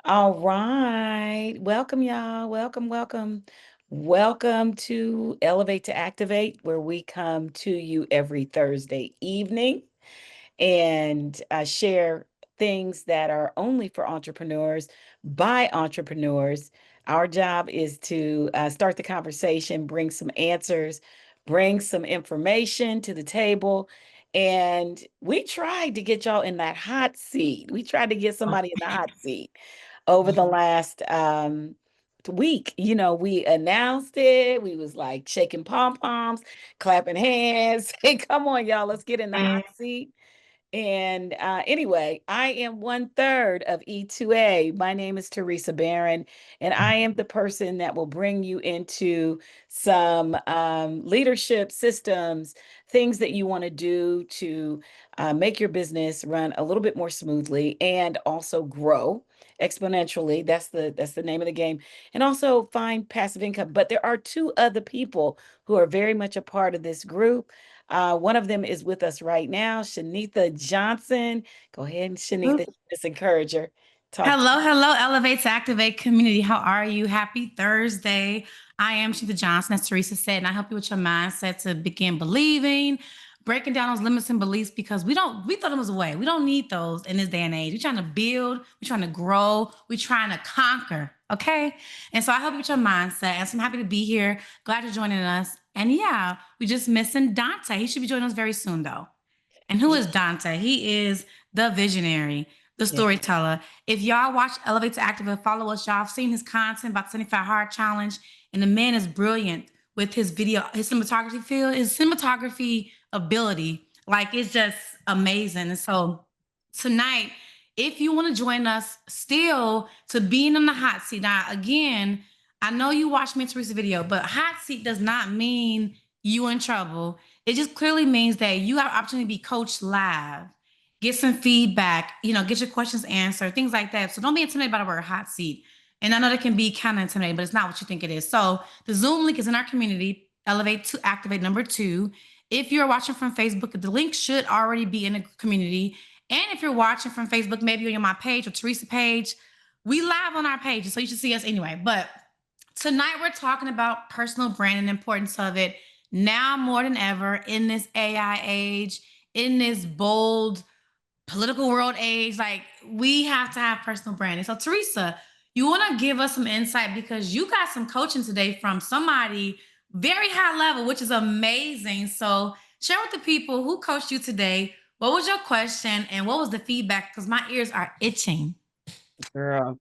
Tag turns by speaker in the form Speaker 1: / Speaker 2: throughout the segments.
Speaker 1: All right. Welcome, y'all. Welcome, welcome. Welcome to Elevate to Activate, where we come to you every Thursday evening and share things that are only for entrepreneurs by entrepreneurs. Our job is to start the conversation, bring some answers, bring some information to the table. And we tried to get y'all in that hot seat. We tried to get somebody in the hot seat over the last week. We announced it. We was like shaking pom-poms, clapping hands. Hey, come on, y'all, let's get in the hot seat. And anyway, I am 1/3 of E2A. My name is Teresa Barron, and I am the person that will bring you into some leadership systems, things that you want to do to make your business run a little bit more smoothly and also grow exponentially. That's the name of the game, and also find passive income. But there are two other people who are very much a part of this group. One of them is with us right now, Shanitha Johnson. Go ahead and Shanitha, just encourage her. Talk.
Speaker 2: Hello, hello, Elevate to Activate community. How are you? Happy Thursday. I am Shanita Johnson, as Teresa said, and I help you with your mindset to begin believing, breaking down those limits and beliefs because we throw them away. We don't need those in this day and age. We're trying to build, we're trying to grow, we're trying to conquer. Okay. And so I help you with your mindset. And so I'm happy to be here. Glad you're joining us. And yeah, we just missing Dante. He should be joining us very soon, though. And who is Dante? He is the visionary, the
Speaker 1: Yeah.
Speaker 2: storyteller. If y'all watch Elevate to Active and follow us, y'all have seen his content about 75 Hard Challenge. And the man is brilliant with his video, his cinematography field, his cinematography ability. Like it's just amazing. And so tonight, if you want to join us still to being in the hot seat. Now, again, I know you watched me and Teresa's video, but hot seat does not mean you in trouble. It just clearly means that you have opportunity to be coached live, get some feedback, get your questions answered, things like that. So don't be intimidated by the word hot seat. And I know that can be kind of intimidating, but it's not what you think it is. So the Zoom link is in our community, Elevate to Activate #2. If you're watching from Facebook, the link should already be in the community. And if you're watching from Facebook, maybe on my page or Teresa page, we live on our page, so you should see us anyway. But tonight we're talking about personal brand and the importance of it now more than ever in this AI age, in this bold political world age. Like we have to have personal branding. So Teresa, you want to give us some insight because you got some coaching today from somebody very high level, which is amazing. So share with the people who coached you today. What was your question and what was the feedback? Because my ears are itching.
Speaker 1: Girl.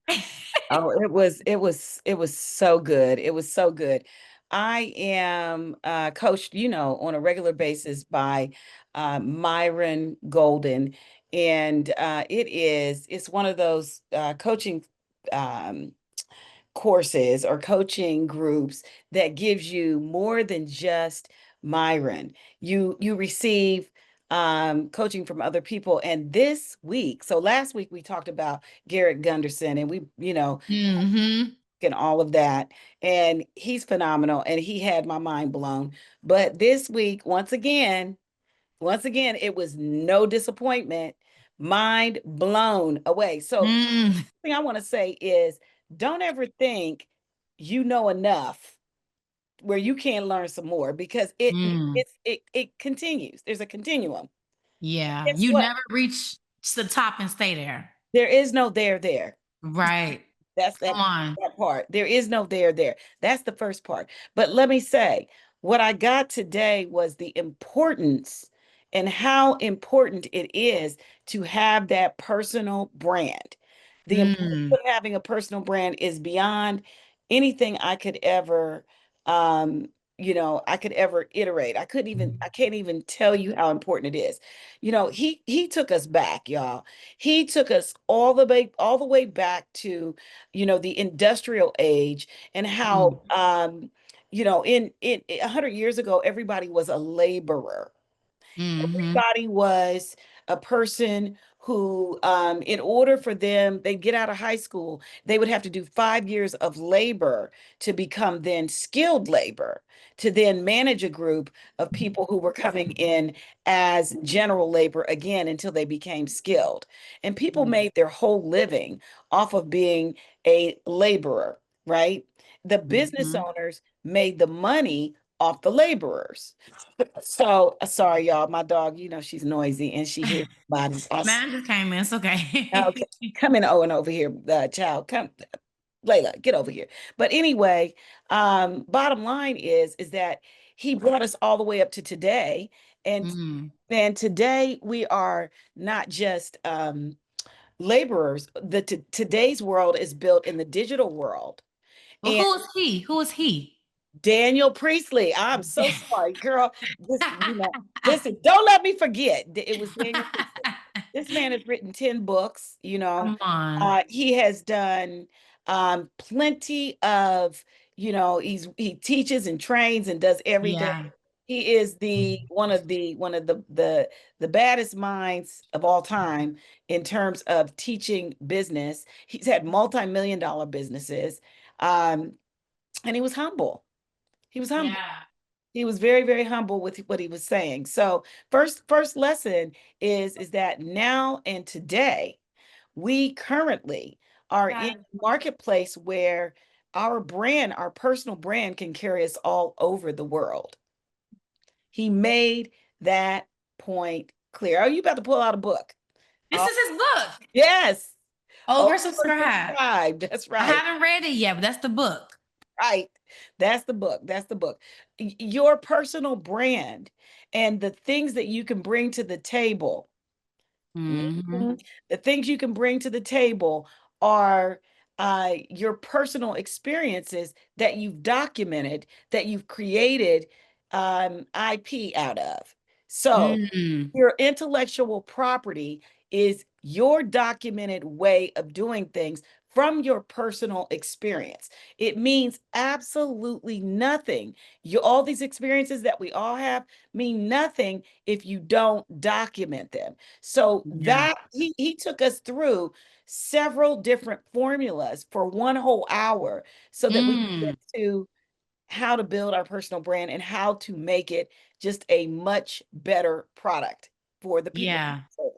Speaker 1: Oh, it was so good. It was so good. I am coached, on a regular basis by Myron Golden. And it's one of those coaching um, courses or coaching groups that gives you more than just Myron. You receive coaching from other people. And this week, so last week we talked about Garrett Gunderson and we,
Speaker 2: Mm-hmm.
Speaker 1: and all of that. And he's phenomenal and he had my mind blown. But this week, once again, it was no disappointment, mind blown away. So
Speaker 2: Mm.
Speaker 1: thing I want to say is don't ever think you know enough where you can't learn some more because
Speaker 2: Mm.
Speaker 1: it continues. There's a continuum.
Speaker 2: Yeah.
Speaker 1: Guess
Speaker 2: You
Speaker 1: what?
Speaker 2: never reach the top and stay there.
Speaker 1: There is no there.
Speaker 2: Right.
Speaker 1: That's
Speaker 2: Come on.
Speaker 1: that part. There is no there. That's the first part. But let me say, what I got today was the importance and how important it is to have that personal brand. The importance
Speaker 2: Mm.
Speaker 1: of having a personal brand is beyond anything I could ever um I could ever iterate. I can't even tell you how important it is. He took us back, y'all. He took us all the way back to the industrial age and
Speaker 2: Mm.
Speaker 1: how in 100 years ago everybody was a laborer.
Speaker 2: Mhm.
Speaker 1: Everybody was a person who, in order for them, they get out of high school, they would have to do 5 years of labor to become then skilled labor, to then manage a group of people who were coming in as general labor again until they became skilled. And people made their whole living off of being a laborer, right? The business
Speaker 2: Mhm.
Speaker 1: owners made the money off the laborers. So sorry, y'all. My dog, she's noisy and she hears bodies.
Speaker 2: Man, I just came in. It's
Speaker 1: Okay,
Speaker 2: okay.
Speaker 1: come in, Owen, over here, child. Come, Layla, get over here. But anyway, bottom line is that he brought us all the way up to today, and
Speaker 2: Mhm.
Speaker 1: today we are not just laborers. Today's world is built in the digital world.
Speaker 2: Well,
Speaker 1: And
Speaker 2: who is he? Who is he?
Speaker 1: Daniel Priestley, I'm so sorry, girl. Listen, don't let me forget. It was Daniel Priestley. This man has written 10 books,
Speaker 2: Come on.
Speaker 1: he has done plenty of, he teaches and trains and does everything.
Speaker 2: Yeah.
Speaker 1: He is the one of the baddest minds of all time in terms of teaching business. He's had multi-million dollar businesses. Um, and he was humble. He was humble.
Speaker 2: Yeah.
Speaker 1: He was very, very humble with what he was saying. So first lesson is that now and today, we currently are in
Speaker 2: Yeah.
Speaker 1: a marketplace where our brand, our personal brand, can carry us all over the world. He made that point clear. Oh, you about to pull out a book?
Speaker 2: This
Speaker 1: Oh,
Speaker 2: is his book.
Speaker 1: yes.
Speaker 2: Oversubscribed.
Speaker 1: Oversubscribed. That's
Speaker 2: I
Speaker 1: right.
Speaker 2: haven't read it yet, but that's the book.
Speaker 1: Right. That's the book. That's the book. Your personal brand and the things that you can bring to the table.
Speaker 2: Hmm.
Speaker 1: Mhm. The things you can bring to the table are your personal experiences that you've documented, that you've created IP out of. So
Speaker 2: Mm.
Speaker 1: your intellectual property is your documented way of doing things from your personal experience. It means absolutely nothing. All these experiences that we all have mean nothing if you don't document them. So
Speaker 2: Yeah.
Speaker 1: that he took us through several different formulas for one whole hour so that we can
Speaker 2: Mm.
Speaker 1: get to how to build our personal brand and how to make it just a much better product for the people.
Speaker 2: Yeah.
Speaker 1: So,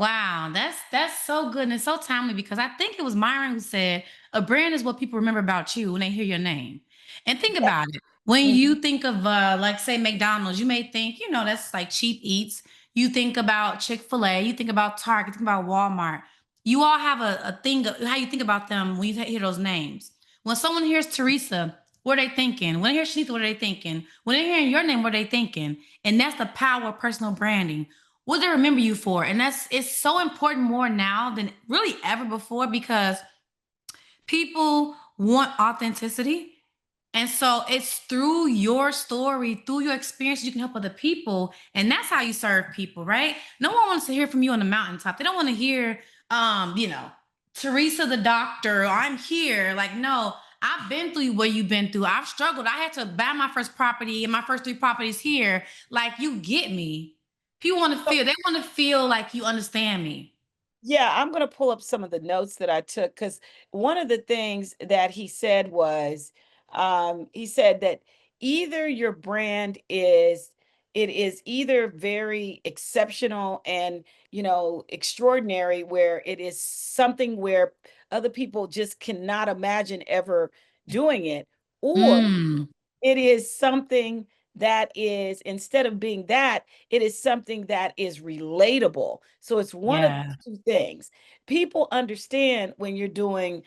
Speaker 2: Wow, that's so good and it's so timely because I think it was Myron who said a brand is what people remember about you when they hear your name. And think
Speaker 1: yeah.
Speaker 2: about it. When
Speaker 1: Mhm.
Speaker 2: you think of like say McDonald's, you may think, that's like cheap eats. You think about Chick-fil-A, you think about Target, think about Walmart. You all have a thing of how you think about them when you hear those names. When someone hears Teresa, what are they thinking? When they hear Shanita, what are they thinking? When they're hearing your name, what are they thinking? And that's the power of personal branding. What they remember you for. And it's so important more now than really ever before because people want authenticity. And so it's through your story, through your experience, you can help other people. And that's how you serve people, right? No one wants to hear from you on the mountaintop. They don't want to hear, Teresa the doctor, or I'm here. Like, no, I've been through what you've been through. I've struggled. I had to buy my first property and my first three properties here. Like, you get me. People want to feel, they want to feel like you understand me.
Speaker 1: Yeah, I'm going to pull up some of the notes that I took because one of the things that he said was, he said that either your brand it is either very exceptional and, extraordinary, where it is something where other people just cannot imagine ever doing it, or
Speaker 2: Mm,
Speaker 1: it is something that is, instead of being that, it is something that is relatable. So it's one of
Speaker 2: yeah.
Speaker 1: those two things. People understand when you're doing,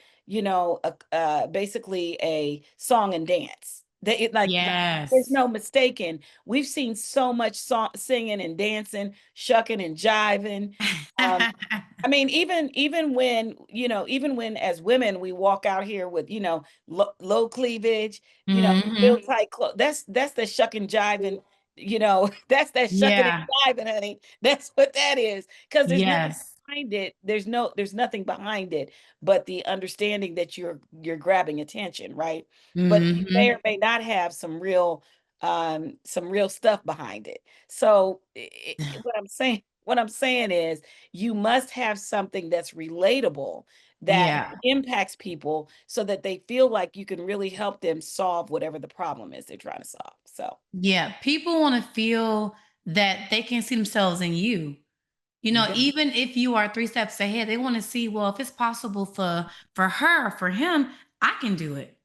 Speaker 1: basically a song and dance. There's
Speaker 2: Yes.
Speaker 1: no mistaking. We've seen so much singing and dancing, shucking and jiving. Um, I mean, even when as women we walk out here with, low cleavage, real
Speaker 2: Hmm.
Speaker 1: tight clothes. That's the shucking jiving, that's that shucking and
Speaker 2: Yeah.
Speaker 1: jiving, honey. That's what that is. Because there's nothing
Speaker 2: Yes.
Speaker 1: behind it. There's nothing behind it but the understanding that you're grabbing attention, right? But you may or
Speaker 2: Hmm.
Speaker 1: may not have some real stuff behind it. So what I'm saying. what I'm saying is you must have something that's relatable that
Speaker 2: Yeah.
Speaker 1: impacts people so that they feel like you can really help them solve whatever the problem is they're trying to solve. So,
Speaker 2: Yeah. People want to feel that they can see themselves in you. You know,
Speaker 1: okay.
Speaker 2: even if you are 3 steps ahead, they want to see, well, if it's possible for her or for him, I can do it.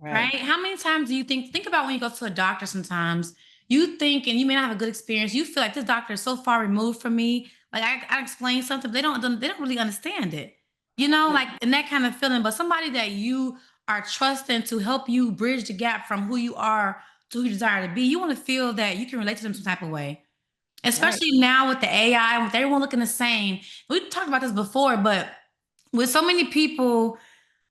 Speaker 1: Right.
Speaker 2: Right? How many times do you think about when you go to a doctor sometimes, you think and you may not have a good experience, you feel like this doctor is so far removed from me. Like I explain something, they don't really understand it. You know, like in that kind of feeling, but somebody that you are trusting to help you bridge the gap from who you are to who you desire to be, you want to feel that you can relate to them some type of way.
Speaker 1: Right.
Speaker 2: Especially now with the AI, with everyone looking the same. We talked about this before, but with so many people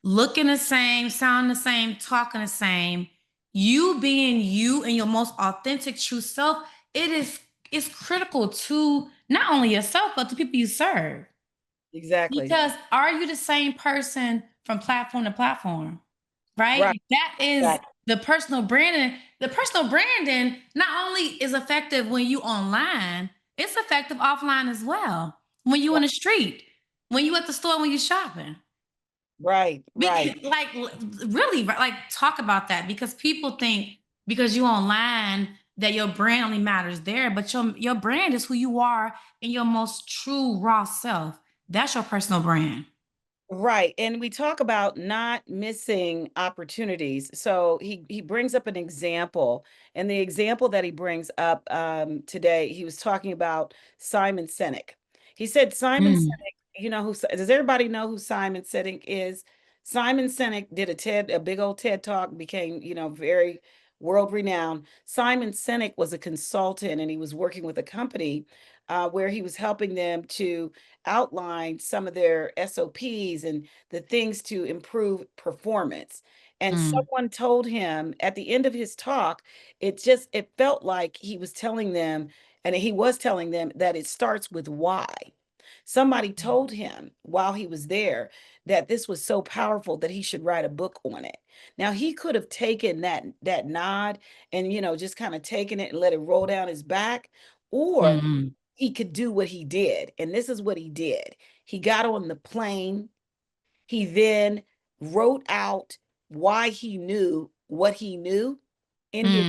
Speaker 2: looking the same, sounding the same, talking the same, you being you and your most authentic true self, it is it's critical to not only yourself but the people you serve.
Speaker 1: Exactly.
Speaker 2: Because are you the same person from platform to platform?
Speaker 1: Right.
Speaker 2: Right? That is
Speaker 1: Exactly.
Speaker 2: the personal branding. The personal branding not only is effective when you online, it's effective offline as well. When you in the street, when you at the store, when you shopping.
Speaker 1: Right. Right.
Speaker 2: Because, like, really, like, talk about that because people think because you online that your brand only matters there, but your brand is who you are in your most true raw self. That's your personal brand.
Speaker 1: Right. And we talk about not missing opportunities. So he brings up an example, and the example that he brings up today, he was talking about Simon Sinek. He said Simon
Speaker 2: Mm,
Speaker 1: Sinek, does everybody know who Simon Sinek is? Simon Sinek did a big old TED talk, became, very world renowned. Simon Sinek was a consultant and he was working with a company where he was helping them to outlined some of their SOPs and the things to improve performance. And
Speaker 2: mm,
Speaker 1: someone told him at the end of his talk, it felt like he was telling them, and he was telling them that it starts with why. Somebody told him while he was there that this was so powerful that he should write a book on it. Now he could have taken that nod and just kind of taken it and let it roll down his back, or
Speaker 2: mm,
Speaker 1: he could do what he did. And this is what he did. He got on the plane. He then wrote out why he knew what he knew in his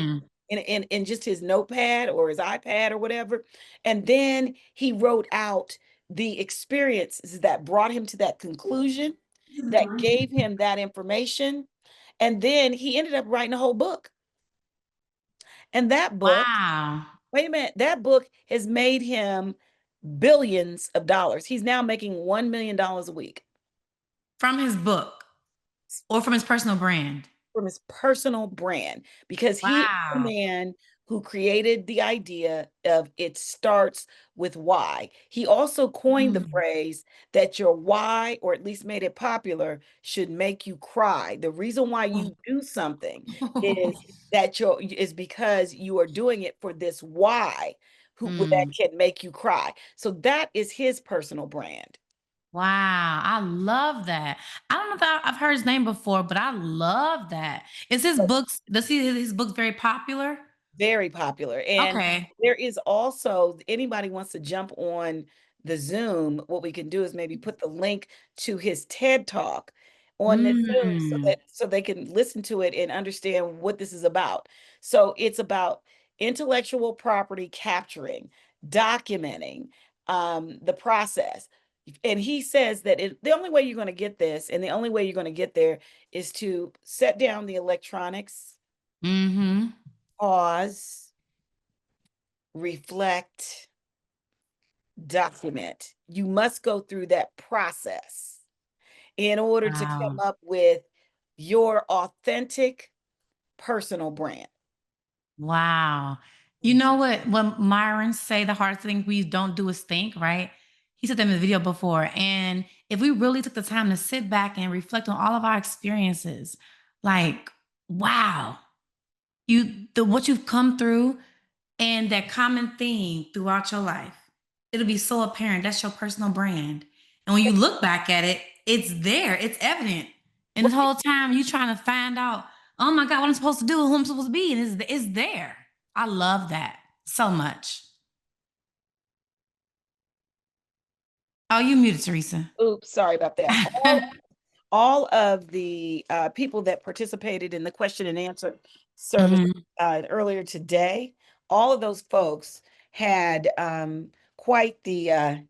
Speaker 2: mm.
Speaker 1: in just his notepad or his iPad or whatever. And then he wrote out the experiences that brought him to that conclusion, that gave him that information. And then he ended up writing a whole book. And that book,
Speaker 2: Wow.
Speaker 1: wait a minute, that book has made him billions of dollars. He's now making $1 million a week
Speaker 2: From his book or from his personal brand.
Speaker 1: from his personal brand because he is the
Speaker 2: Wow.
Speaker 1: man who created the idea of it starts with why. He also coined the
Speaker 2: Mm.
Speaker 1: phrase that your why, or at least made it popular, should make you cry. The reason why you do something is is because you are doing it for this why that
Speaker 2: Mm.
Speaker 1: can make you cry. So that is his personal brand.
Speaker 2: Wow, I love that. I don't know if I've heard his name before, but I love that. Is his books, does he his books very popular?
Speaker 1: Very popular. And
Speaker 2: Okay.
Speaker 1: there is also, anybody wants to jump on the Zoom, what we can do is maybe put the link to his TED Talk on the Zoom so
Speaker 2: Mm.
Speaker 1: that they can listen to it and understand what this is about. So it's about intellectual property capturing, documenting the process. And he says that the only way you're going to get this and the only way you're going to get there is to set down the electronics,
Speaker 2: Mhm.
Speaker 1: pause, reflect, document. You must go through that process in order to come
Speaker 2: Wow.
Speaker 1: up with your authentic personal brand.
Speaker 2: Wow. You know what when Myron say the hardest thing we don't do is think, right? He said that in the video before. And if we really took the time to sit back and reflect on all of our experiences, like, wow, the what you've come through and that common theme throughout your life, it'll be so apparent. That's your personal brand. And when you look back at it, it's there, it's evident. And this
Speaker 1: Right.
Speaker 2: whole time you trying to find out, oh my God, what I'm supposed to do, who I'm supposed to be, and it's there. I love that so much. Oh, you muted, Teresa.
Speaker 1: Oops, sorry about that. All of the people that participated in the question and answer service
Speaker 2: Mhm.
Speaker 1: earlier today, all of those folks had quite the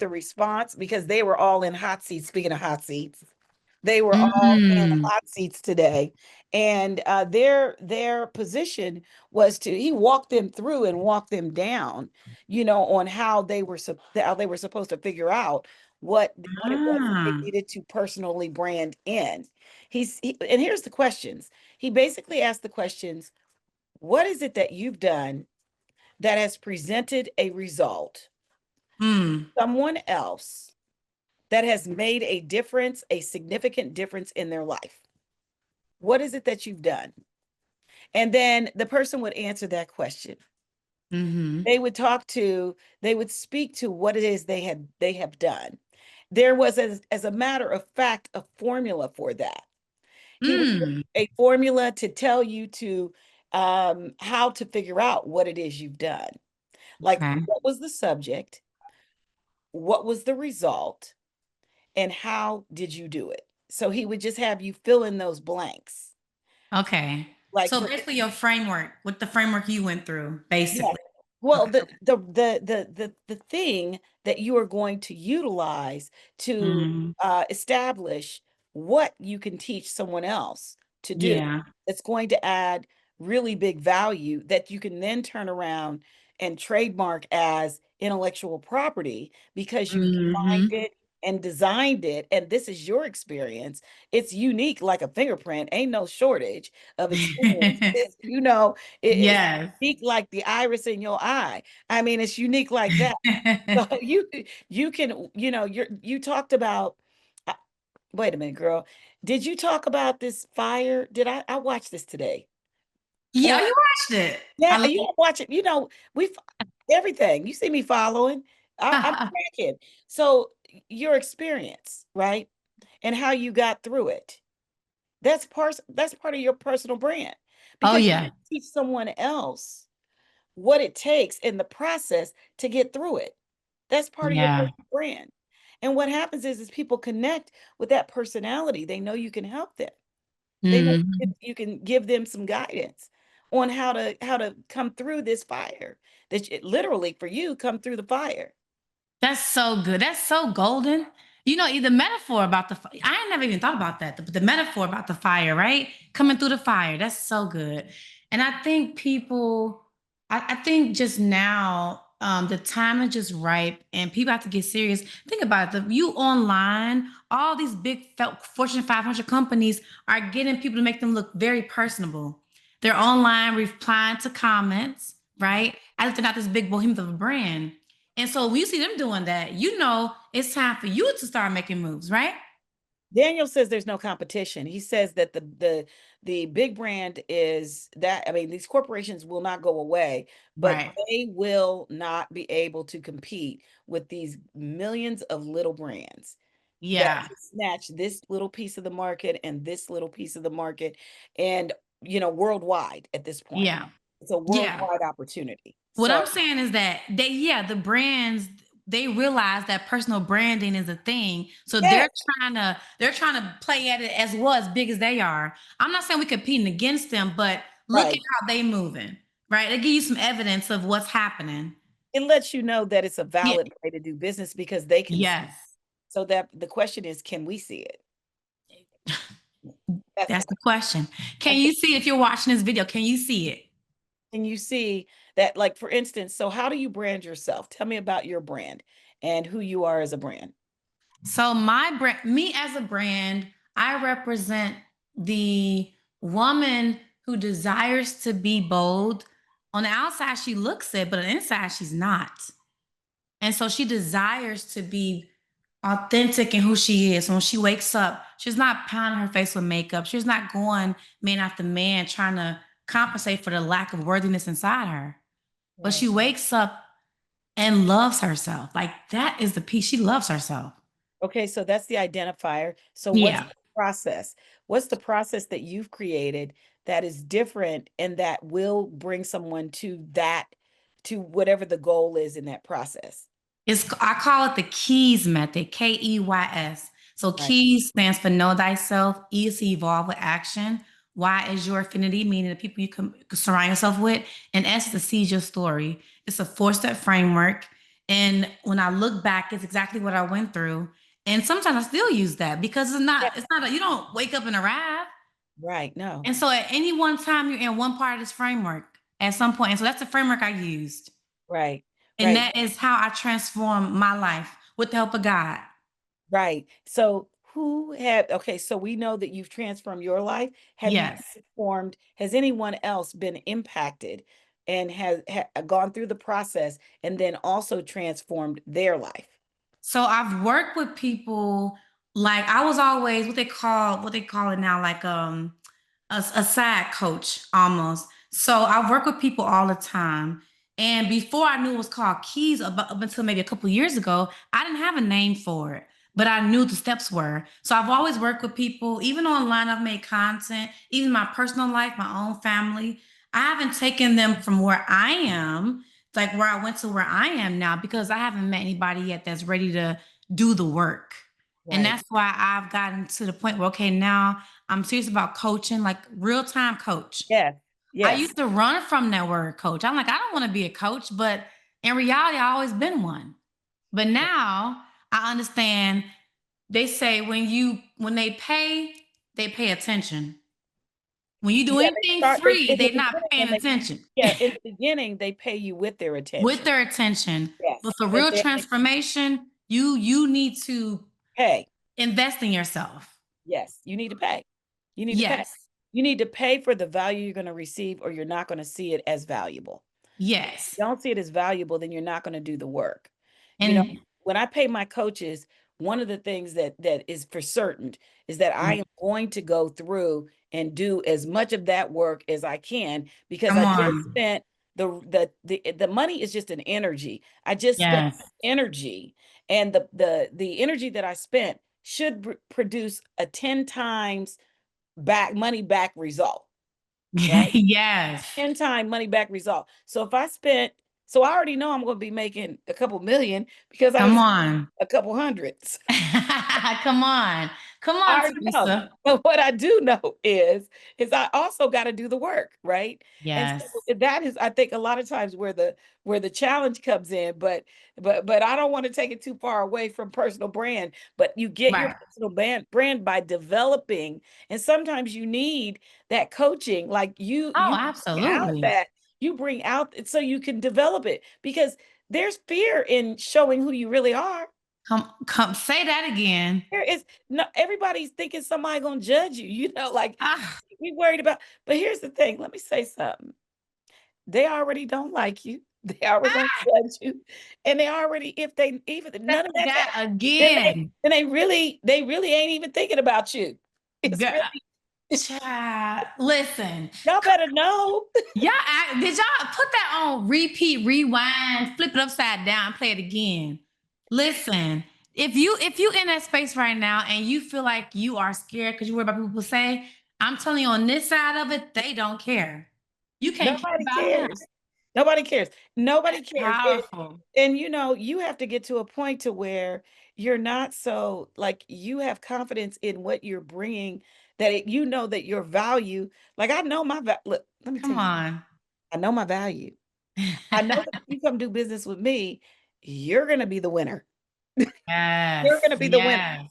Speaker 1: response because they were all in hot seats. Speaking of hot seats, they were all in
Speaker 2: Mm.
Speaker 1: hot seats today, and their position was to he walked them through and walked them down, on how they were supposed to figure out what it was that they
Speaker 2: Ah.
Speaker 1: needed to personally brand in. And here's the questions. He basically asked the questions: What is it that you've done that has presented a result?
Speaker 2: Mm.
Speaker 1: Someone else that has made a difference, a significant difference in their life. What is it that you've done? And then the person would answer that question.
Speaker 2: Mm-hmm.
Speaker 1: They would speak to what it is they have done. There was, as a matter of fact, a formula for that. He would give
Speaker 2: Mm.
Speaker 1: a formula to tell you to how to figure out what it is you've done. Like,
Speaker 2: Okay.
Speaker 1: what was the subject? What was the result? And how did you do it? So he would just have you fill in those blanks.
Speaker 2: Okay.
Speaker 1: Like
Speaker 2: So
Speaker 1: for
Speaker 2: basically your framework, with the framework you went through,
Speaker 1: Yeah.
Speaker 2: basically.
Speaker 1: Well,
Speaker 2: Okay.
Speaker 1: the thing that you are going to utilize to
Speaker 2: Mm.
Speaker 1: establish what you can teach someone else to do,
Speaker 2: Yeah.
Speaker 1: that's going to add really big value that you can then turn around and trademark as intellectual property because you've defined
Speaker 2: Mm-hmm.
Speaker 1: it and designed it, and this is your experience. It's unique like a fingerprint. Ain't no shortage of experience. It's
Speaker 2: Yes.
Speaker 1: unique like the iris in your eye. I mean, it's unique like that. So you can, you talked about uh, wait a minute, girl. Did you talk about this fire? I watched this today.
Speaker 2: Yeah,
Speaker 1: And
Speaker 2: you watched it. I
Speaker 1: yeah,
Speaker 2: love
Speaker 1: you watch it, we everything. You see me following. I'm tracking. So your experience, right? And how you got through it. That's part of your personal brand
Speaker 2: Oh
Speaker 1: because you
Speaker 2: yeah.
Speaker 1: can teach someone else what it takes in the process to get through it. That's part of your
Speaker 2: Yeah.
Speaker 1: personal brand. And what happens is people connect with that personality. They know you can help them. They know
Speaker 2: Mhm.
Speaker 1: you can give them some guidance on how to come through this fire. Literally for you come through the fire.
Speaker 2: That's so good. That's so golden. The metaphor about I ain't never even thought about that. The metaphor about the fire, right? Coming through the fire. That's so good. And I think I think just now, the time is just ripe and people have to get serious. Think about it. You online, all these big Fortune 500 companies are getting people to make them look very personable. They're online replying to comments, right? As if they're not this big behemoth of a brand. And so when you see them doing that, it's time for you to start making moves, right?
Speaker 1: Daniel says there's no competition. He says that the big brand is that, I mean, these corporations will not go away, but
Speaker 2: Right.
Speaker 1: they will not be able to compete with these millions of little brands that
Speaker 2: Yeah.
Speaker 1: can snatch this little piece of the market and this little piece of the market, and worldwide at this point.
Speaker 2: Yeah.
Speaker 1: It's a
Speaker 2: Yeah.
Speaker 1: worldwide opportunity.
Speaker 2: What
Speaker 1: So
Speaker 2: I'm saying is that the brands, they realize that personal branding is a thing. So
Speaker 1: yes,
Speaker 2: they're trying to play at it as well, as big as they are. I'm not saying we're competing against them, but look at
Speaker 1: right.
Speaker 2: how they moving, right? They give you some evidence of what's happening.
Speaker 1: It lets you know that it's a
Speaker 2: Yeah.
Speaker 1: valid way to do business because they can.
Speaker 2: Yes.
Speaker 1: So that the question is, can we see it? That's the
Speaker 2: That's the
Speaker 1: question.
Speaker 2: question. Can
Speaker 1: And
Speaker 2: you see, if you're watching this video, can you see it?
Speaker 1: can you see that, like, for instance, so how do you brand yourself? Tell me about your brand and who you are as a brand.
Speaker 2: So my brand, me as a brand, I represent the woman who desires to be bold. On the outside, she looks it, but on the inside, she's not. And so she desires to be authentic in who she is. When she wakes up, she's not pounding her face with makeup. She's not going man after man trying to compensate for the lack of worthiness inside her. But
Speaker 1: Right.
Speaker 2: she wakes up and loves herself. Like that is the piece. She loves herself.
Speaker 1: Okay, so that's the identifier. So what's
Speaker 2: Yeah.
Speaker 1: the process? What's the process that you've created that is different and that will bring someone to whatever the goal is in that process?
Speaker 2: I call it the KEYS method, KEYS. So
Speaker 1: Right.
Speaker 2: KEYS stands for know thyself, E is to evolve with action, Y is your affinity, meaning the people you can surround yourself with, and S is to seize your story. It's a four-step framework. And when I look back, it's exactly what I went through. And sometimes I still use that because
Speaker 1: Yeah.
Speaker 2: you don't wake up and arrive.
Speaker 1: Right. No.
Speaker 2: And so at any one time, you're in one part of this framework at some point. And so that's the framework I used.
Speaker 1: Right.
Speaker 2: And
Speaker 1: Right.
Speaker 2: that is how I transform my life with the help of God.
Speaker 1: Right. So okay, so we know that you've transformed your life. Have you
Speaker 2: Yes.
Speaker 1: transformed, has anyone else been impacted and gone through the process and then also transformed their life?
Speaker 2: So I've worked with people like I was always what they call it now, like a side coach almost. So I work with people all the time. And before I knew it was called Keys, up until maybe a couple years ago, I didn't have a name for it, but I knew the steps were. So I've always worked with people, even online, I've made content, even my personal life, my own family. I haven't taken them from where I am, like where I went to where I am now, because I haven't met anybody yet that's ready to do the work. And
Speaker 1: Right.
Speaker 2: that's why I've gotten to the point where, okay, now I'm serious about coaching, like real time coach.
Speaker 1: Yes.
Speaker 2: I
Speaker 1: Yes.
Speaker 2: used to run from that word coach. I'm like, I don't want to be a coach, but in reality, I always been one. But now I understand they say when they pay attention. When you do
Speaker 1: Yeah,
Speaker 2: anything free,
Speaker 1: in the
Speaker 2: they're not
Speaker 1: beginning
Speaker 2: paying
Speaker 1: when they
Speaker 2: attention.
Speaker 1: yeah, in the beginning they pay you with their
Speaker 2: With
Speaker 1: attention.
Speaker 2: their attention. But
Speaker 1: Yes.
Speaker 2: for
Speaker 1: And
Speaker 2: real
Speaker 1: then
Speaker 2: transformation, you need to
Speaker 1: pay.
Speaker 2: invest in yourself.
Speaker 1: Yes, you need to pay. You need to pay.
Speaker 2: Yes.
Speaker 1: You need to pay for the value you're going to receive, or you're not going to see it as valuable.
Speaker 2: Yes.
Speaker 1: Don't see it as valuable, then you're not going to do the work. You know,
Speaker 2: And
Speaker 1: when I pay my coaches, one of the things that is for certain is that I am going to go through and do as much of that work as I can, because
Speaker 2: come
Speaker 1: I just
Speaker 2: on.
Speaker 1: spent the money is just an energy. I just spent
Speaker 2: Yes.
Speaker 1: energy, and the energy that I spent should produce a 10 times money back result, right?
Speaker 2: Yes.
Speaker 1: 10 time money back result. So if I spent, so I already know I'm going to be making a couple million because I
Speaker 2: Come
Speaker 1: just
Speaker 2: on.
Speaker 1: a couple hundreds.
Speaker 2: Come on. Come
Speaker 1: I
Speaker 2: on,
Speaker 1: already know.
Speaker 2: Teresa.
Speaker 1: But what I do know is I also got to do the work, right? And
Speaker 2: Yes.
Speaker 1: so that is, I think, a lot of times where the challenge comes in. But I don't want to take it too far away from personal brand. But you get your
Speaker 2: Right.
Speaker 1: personal brand by developing, and sometimes you need that coaching. Like
Speaker 2: Oh,
Speaker 1: you bring out
Speaker 2: absolutely.
Speaker 1: that you bring out so you can develop it, because there's fear in showing who you really are.
Speaker 2: Come say that again.
Speaker 1: There is no, everybody's thinking somebody gonna judge you, like
Speaker 2: Ah,
Speaker 1: we worried about. But here's the thing, let me say something. They already don't like you. They already gonna
Speaker 2: ah,
Speaker 1: judge you. And they already, if they even
Speaker 2: say
Speaker 1: none of that
Speaker 2: that
Speaker 1: then
Speaker 2: again.
Speaker 1: they really ain't even thinking about you. It's
Speaker 2: Girl,
Speaker 1: really,
Speaker 2: child, listen.
Speaker 1: y'all better know.
Speaker 2: Did y'all put that on repeat, rewind, flip it upside down, play it again? Listen, if you in that space right now and you feel like you are scared because you worry about what people say, I'm telling you on this side of it, they don't care. You can't care
Speaker 1: Nobody
Speaker 2: about them.
Speaker 1: cares. Nobody cares. Nobody
Speaker 2: That's
Speaker 1: cares.
Speaker 2: powerful.
Speaker 1: And you have to get to a point to where you're not so, like, you have confidence in what you're bringing, that you know that your value, like, I know look, let me tell
Speaker 2: Come
Speaker 1: you,
Speaker 2: on.
Speaker 1: I know my value. I know that if you come do business with me, you're going to be the winner. You're going
Speaker 2: Yes,
Speaker 1: to be the winner,
Speaker 2: yes.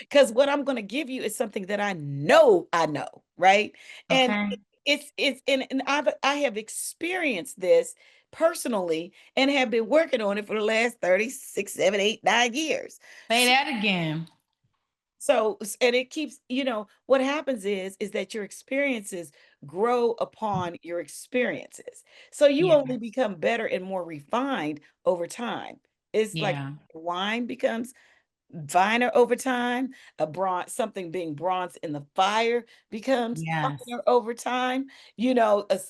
Speaker 1: because what I'm going to give you is something that I know, right? And
Speaker 2: Okay.
Speaker 1: and I have experienced this personally and have been working on it for the last 36, 7, 8, 9 years.
Speaker 2: Say
Speaker 1: So,
Speaker 2: that again.
Speaker 1: and it keeps, what happens is that your experiences grow upon your experiences. So you
Speaker 2: Yeah,
Speaker 1: only become better and more refined over time. It's like
Speaker 2: yeah,
Speaker 1: wine becomes finer over time. Something being bronze in the fire becomes
Speaker 2: yes,
Speaker 1: finer over time.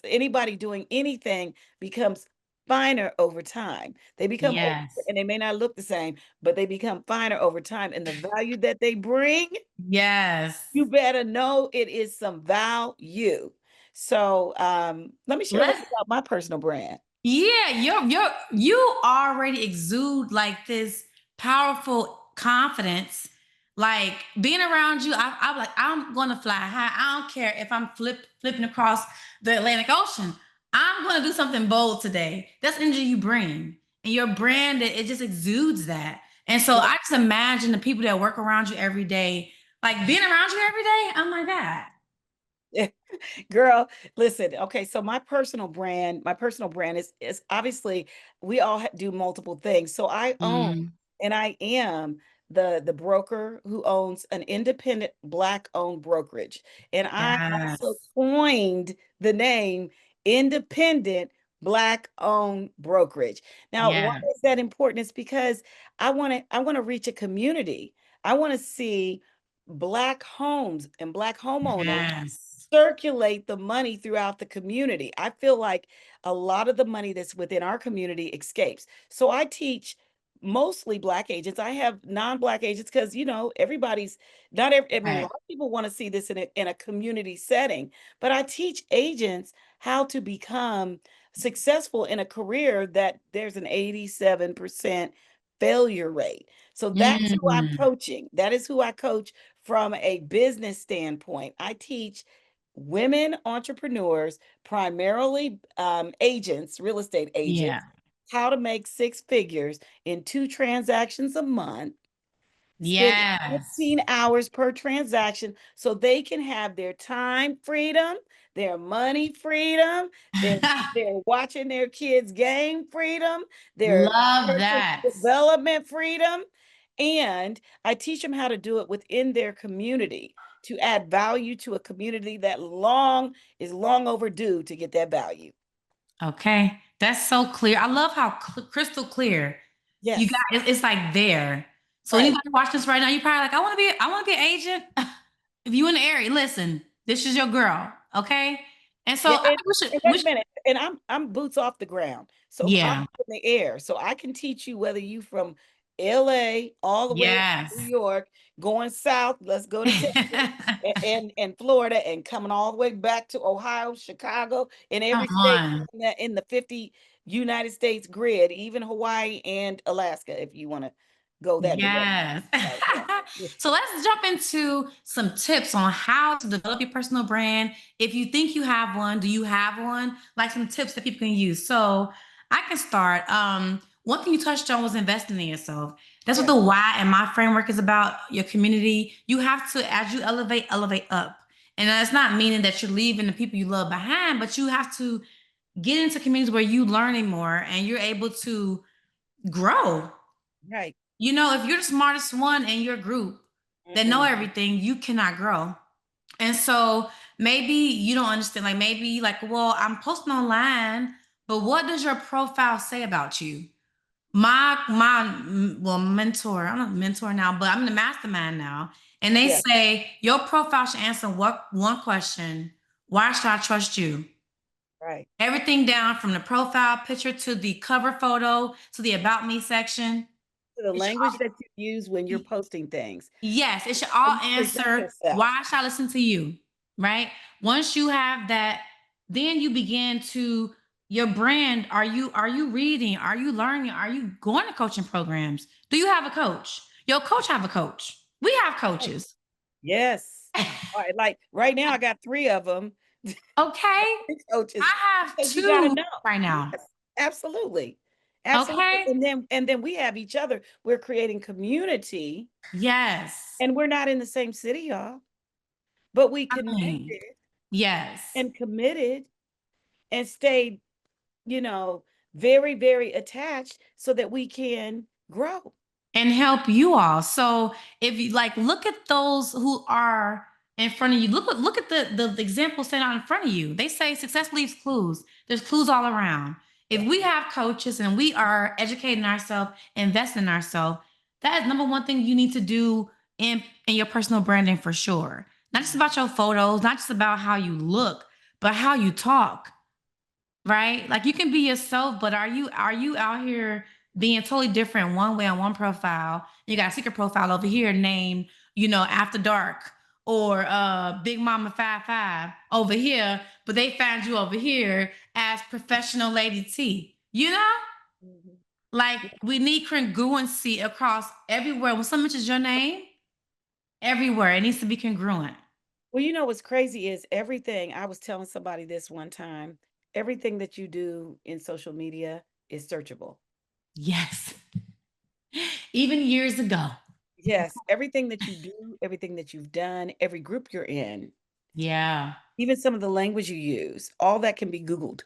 Speaker 1: Anybody doing anything becomes finer over time. They become older,
Speaker 2: yes,
Speaker 1: and they may not look the same, but they become finer over time. And the value that they bring,
Speaker 2: yes.
Speaker 1: you better know it is some value. So let me share a little
Speaker 2: Let's
Speaker 1: about my personal brand.
Speaker 2: Yeah, you already exude like this powerful confidence. Like being around you, I'm like, I'm gonna fly high. I don't care if I'm flipping across the Atlantic Ocean. I'm gonna do something bold today. That's energy you bring. And your brand, it just exudes that. And so I just imagine the people that work around you every day, like being around you every day. Oh my God.
Speaker 1: Girl, listen, okay, so my personal brand is obviously we all do multiple things. So I own
Speaker 2: Mm,
Speaker 1: and I am the broker who owns an independent black owned brokerage. And I also
Speaker 2: yes.
Speaker 1: coined the name independent black owned brokerage. Now, why
Speaker 2: Yes.
Speaker 1: is that important? It's because I want to reach a community. I want to see black homes and black homeowners
Speaker 2: Yes.
Speaker 1: circulate the money throughout the community. I feel like a lot of the money that's within our community escapes. So I teach mostly black agents. I have non-black agents because everybody's not every, I mean, a
Speaker 2: Right.
Speaker 1: lot of people want to see this in a community setting, but I teach agents how to become successful in a career that there's an 87% failure rate. So that's who I'm
Speaker 2: Mm.
Speaker 1: coaching. That is who I coach from a business standpoint. I teach women entrepreneurs, primarily agents, real estate
Speaker 2: Yeah.
Speaker 1: agents, how to make six figures in two transactions a month, spending
Speaker 2: Yes.
Speaker 1: 15 hours per transaction so they can have their time freedom, their money freedom, their they're watching their kids game freedom, their
Speaker 2: Love
Speaker 1: personal
Speaker 2: that.
Speaker 1: development freedom. And I teach them how to do it within their community to add value to a community that is long overdue to get that value.
Speaker 2: Okay. That's so clear. I love how crystal clear you got
Speaker 1: Yes,
Speaker 2: it's like there. So
Speaker 1: right.
Speaker 2: anybody watching this right now, you probably like, I want to be an agent. If you in the area, listen, this is your girl. Okay. And so
Speaker 1: Yeah,
Speaker 2: I think we should
Speaker 1: and
Speaker 2: we
Speaker 1: wait a
Speaker 2: should
Speaker 1: minute. And I'm boots off the ground. So I'm
Speaker 2: yeah.
Speaker 1: in the air. So I can teach you whether you from LA all the way up to New
Speaker 2: Yes.
Speaker 1: York, going south, let's go to Texas and Florida and coming all the way back to Ohio, Chicago, and
Speaker 2: Come
Speaker 1: every state
Speaker 2: on.
Speaker 1: in the 50 United States grid, even Hawaii and Alaska, if you want to go that direction.
Speaker 2: Yes.
Speaker 1: So, yeah.
Speaker 2: So let's jump into some tips on how to develop your personal brand. If you think you have one, do you have one? Like some tips that people can use. So I can start. One thing you touched on was investing in yourself. That's what
Speaker 1: Yeah.
Speaker 2: the why and my framework is about. Your community. You have to, as you elevate up. And that's not meaning that you're leaving the people you love behind, but you have to get into communities where you learning more and you're able to grow.
Speaker 1: Right.
Speaker 2: You know, if you're the smartest one in your group that know
Speaker 1: Mm-mm.
Speaker 2: everything, you cannot grow. And so maybe you don't understand. Like maybe like, well, I'm posting online, but what does your profile say about you? Well, mentor, I'm not a mentor now, but I'm in the mastermind now. And they
Speaker 1: Yeah.
Speaker 2: say your profile should answer what one question: why should I trust you?
Speaker 1: Right.
Speaker 2: Everything down from the profile picture to the cover photo to the about me section.
Speaker 1: The
Speaker 2: It should
Speaker 1: language that you use when you're
Speaker 2: all
Speaker 1: posting things.
Speaker 2: Yes, it should
Speaker 1: How
Speaker 2: all
Speaker 1: you present
Speaker 2: answer
Speaker 1: yourself.
Speaker 2: why should I listen to you? Right? Once you have that, then you begin to your brand. Are you reading? Are you learning? Are you going to coaching programs? Do you have a coach? Your coach have a coach. We have
Speaker 1: Right.
Speaker 2: coaches.
Speaker 1: Yes. All right, like right now, I got three of them,
Speaker 2: Okay.
Speaker 1: coaches,
Speaker 2: I have
Speaker 1: because you got to
Speaker 2: two
Speaker 1: know.
Speaker 2: right now.
Speaker 1: Yes, absolutely. Absolutely.
Speaker 2: Okay.
Speaker 1: And then we have each other. We're creating community,
Speaker 2: Yes.
Speaker 1: and we're not in the same city, y'all, but we
Speaker 2: I mean,
Speaker 1: connected
Speaker 2: yes.
Speaker 1: and committed and stayed, you know, very, very attached so that we can grow.
Speaker 2: And help you all. So if you like look at those who are in front of you, look at the example set out in front of you. They say success leaves clues. There's clues all around. If
Speaker 1: Yeah.
Speaker 2: we have coaches and we are educating ourselves, investing in ourselves, that is number one thing you need to do in your personal branding for sure. Not just about your photos, not just about how you look, but how you talk, right? Like you can be yourself, but are you out here being totally different one way on one profile? You got a secret profile over here named, After Dark or Big Mama 55 over here, but they found you over here as Professional Lady T. You know,
Speaker 1: Mhm.
Speaker 2: like we need congruency across everywhere. When someone mentions your name, everywhere it needs to be congruent.
Speaker 1: Well, you know what's crazy is everything. I was telling somebody this one time. Everything that you do in social media is searchable.
Speaker 2: Yes. Even years ago.
Speaker 1: Yes, everything that you do, everything that you've done, every group you're in,
Speaker 2: Yeah.
Speaker 1: even some of the language you use, all that can be Googled.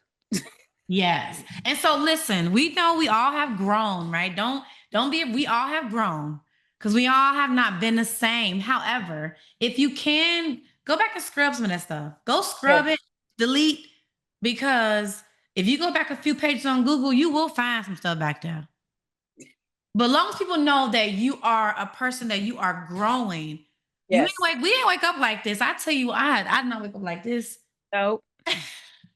Speaker 2: Yes. And so listen, we know we all have grown, right? Don't be we all have grown because we all have not been the same. However, if you can go back and scrub some of that stuff. Go
Speaker 1: Yes.
Speaker 2: scrub it, delete, because if you go back a few pages on Google, you will find some stuff back there. But as long as people know that you are a person that you are growing,
Speaker 1: Yes.
Speaker 2: we didn't wake up like this. I tell you, I did not wake up like this.
Speaker 1: Nope.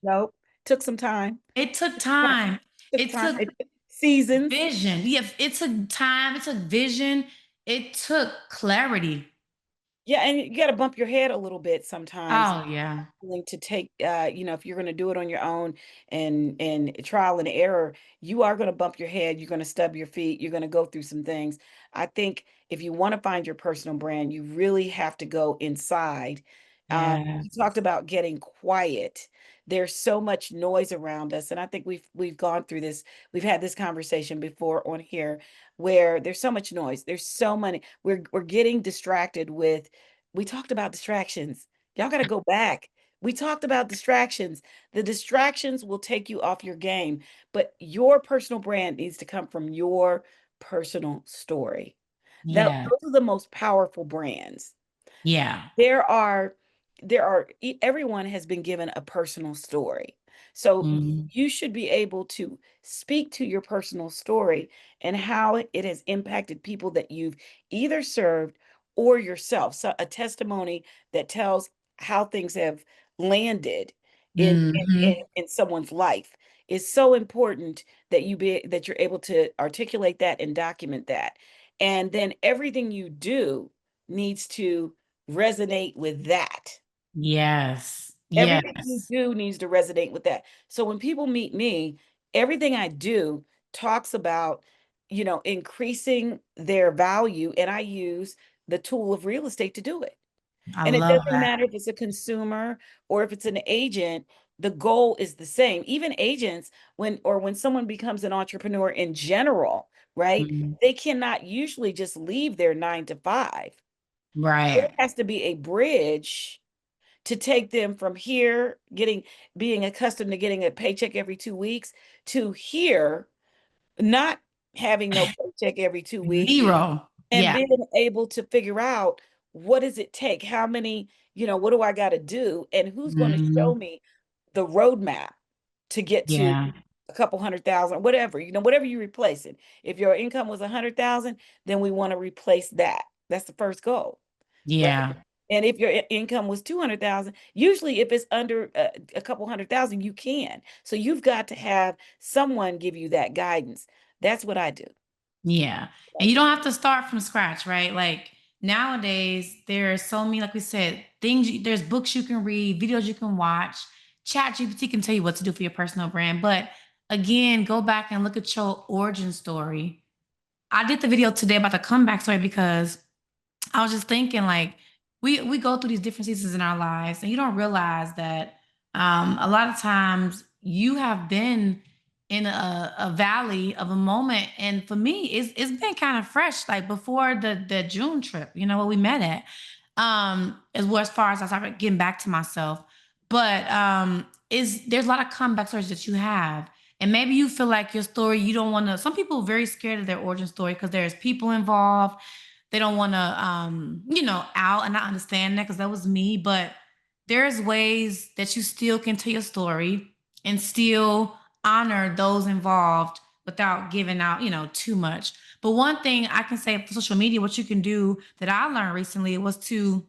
Speaker 1: Nope. Took some time.
Speaker 2: It took time.
Speaker 1: Took
Speaker 2: It
Speaker 1: time.
Speaker 2: took
Speaker 1: It took seasons.
Speaker 2: vision. Yeah, it took time, it took vision, it took clarity.
Speaker 1: Yeah, and you got to bump your head a little bit sometimes
Speaker 2: Oh yeah.
Speaker 1: willing to take if you're going to do it on your own and trial and error, you are going to bump your head, you're going to stub your feet, you're going to go through some things. I think if you want to find your personal brand, you really have to go inside.
Speaker 2: Yeah.
Speaker 1: You talked about getting quiet. There's so much noise around us, and I think we've gone through this. We've had this conversation before on here where there's so much noise, there's so many, we're getting distracted with, we talked about distractions. Y'all got to go back. We talked about distractions. The distractions will take you off your game, but your personal brand needs to come from your personal story. That
Speaker 2: Yeah.
Speaker 1: those are the most powerful brands.
Speaker 2: Yeah.
Speaker 1: There are everyone has been given a personal story. So
Speaker 2: Mhm.
Speaker 1: you should be able to speak to your personal story and how it has impacted people that you've either served or yourself. So a testimony that tells how things have landed
Speaker 2: Mhm.
Speaker 1: in someone's life is so important that that you're able to articulate that and document that. And then everything you do needs to resonate with that.
Speaker 2: Yes.
Speaker 1: Everything you
Speaker 2: Yes.
Speaker 1: do needs to resonate with that. So when people meet me, everything I do talks about, increasing their value, and I use the tool of real estate to do it.
Speaker 2: I
Speaker 1: And it
Speaker 2: love
Speaker 1: doesn't
Speaker 2: that.
Speaker 1: matter if it's a consumer or if it's an agent, the goal is the same. Even agents, when someone becomes an entrepreneur in general, right?
Speaker 2: Mhm.
Speaker 1: They cannot usually just leave their 9 to 5. There
Speaker 2: Right.
Speaker 1: has to be a bridge to take them from here, being accustomed to getting a paycheck every 2 weeks, to here, not having no paycheck every 2 weeks,
Speaker 2: Zero.
Speaker 1: and
Speaker 2: Yeah.
Speaker 1: being able to figure out what does it take? How many, what do I got to do? And who's going to show
Speaker 2: Mhm.
Speaker 1: me the roadmap to get to
Speaker 2: Yeah.
Speaker 1: a couple 100,000, whatever, whatever you replace it. If your income was 100,000, then we want to replace that. That's the first goal, right?
Speaker 2: Yeah.
Speaker 1: And if your income was 200,000, usually if it's under a couple 100,000, you can. So you've got to have someone give you that guidance. That's what I do.
Speaker 2: Yeah. And you don't have to start from scratch, right? Like nowadays, there are so many, like we said, there's books you can read, videos you can watch. Chat GPT can tell you what to do for your personal brand. But again, go back and look at your origin story. I did the video today about the comeback story because I was just thinking like we go through these different seasons in our lives and you don't realize that a lot of times you have been in a valley of a moment, and for me it's been kind of fresh like before the June trip, you know, what we met at, as well, as far as I started getting back to myself. But is there's a lot of comeback stories that you have, and maybe you feel like your story, you don't want to, some people are very scared of their origin story because there's people involved. They don't want to out, and I understand that because that was me. But there's ways that you still can tell your story and still honor those involved without giving out, too much. But one thing I can say for social media, what you can do that I learned recently was to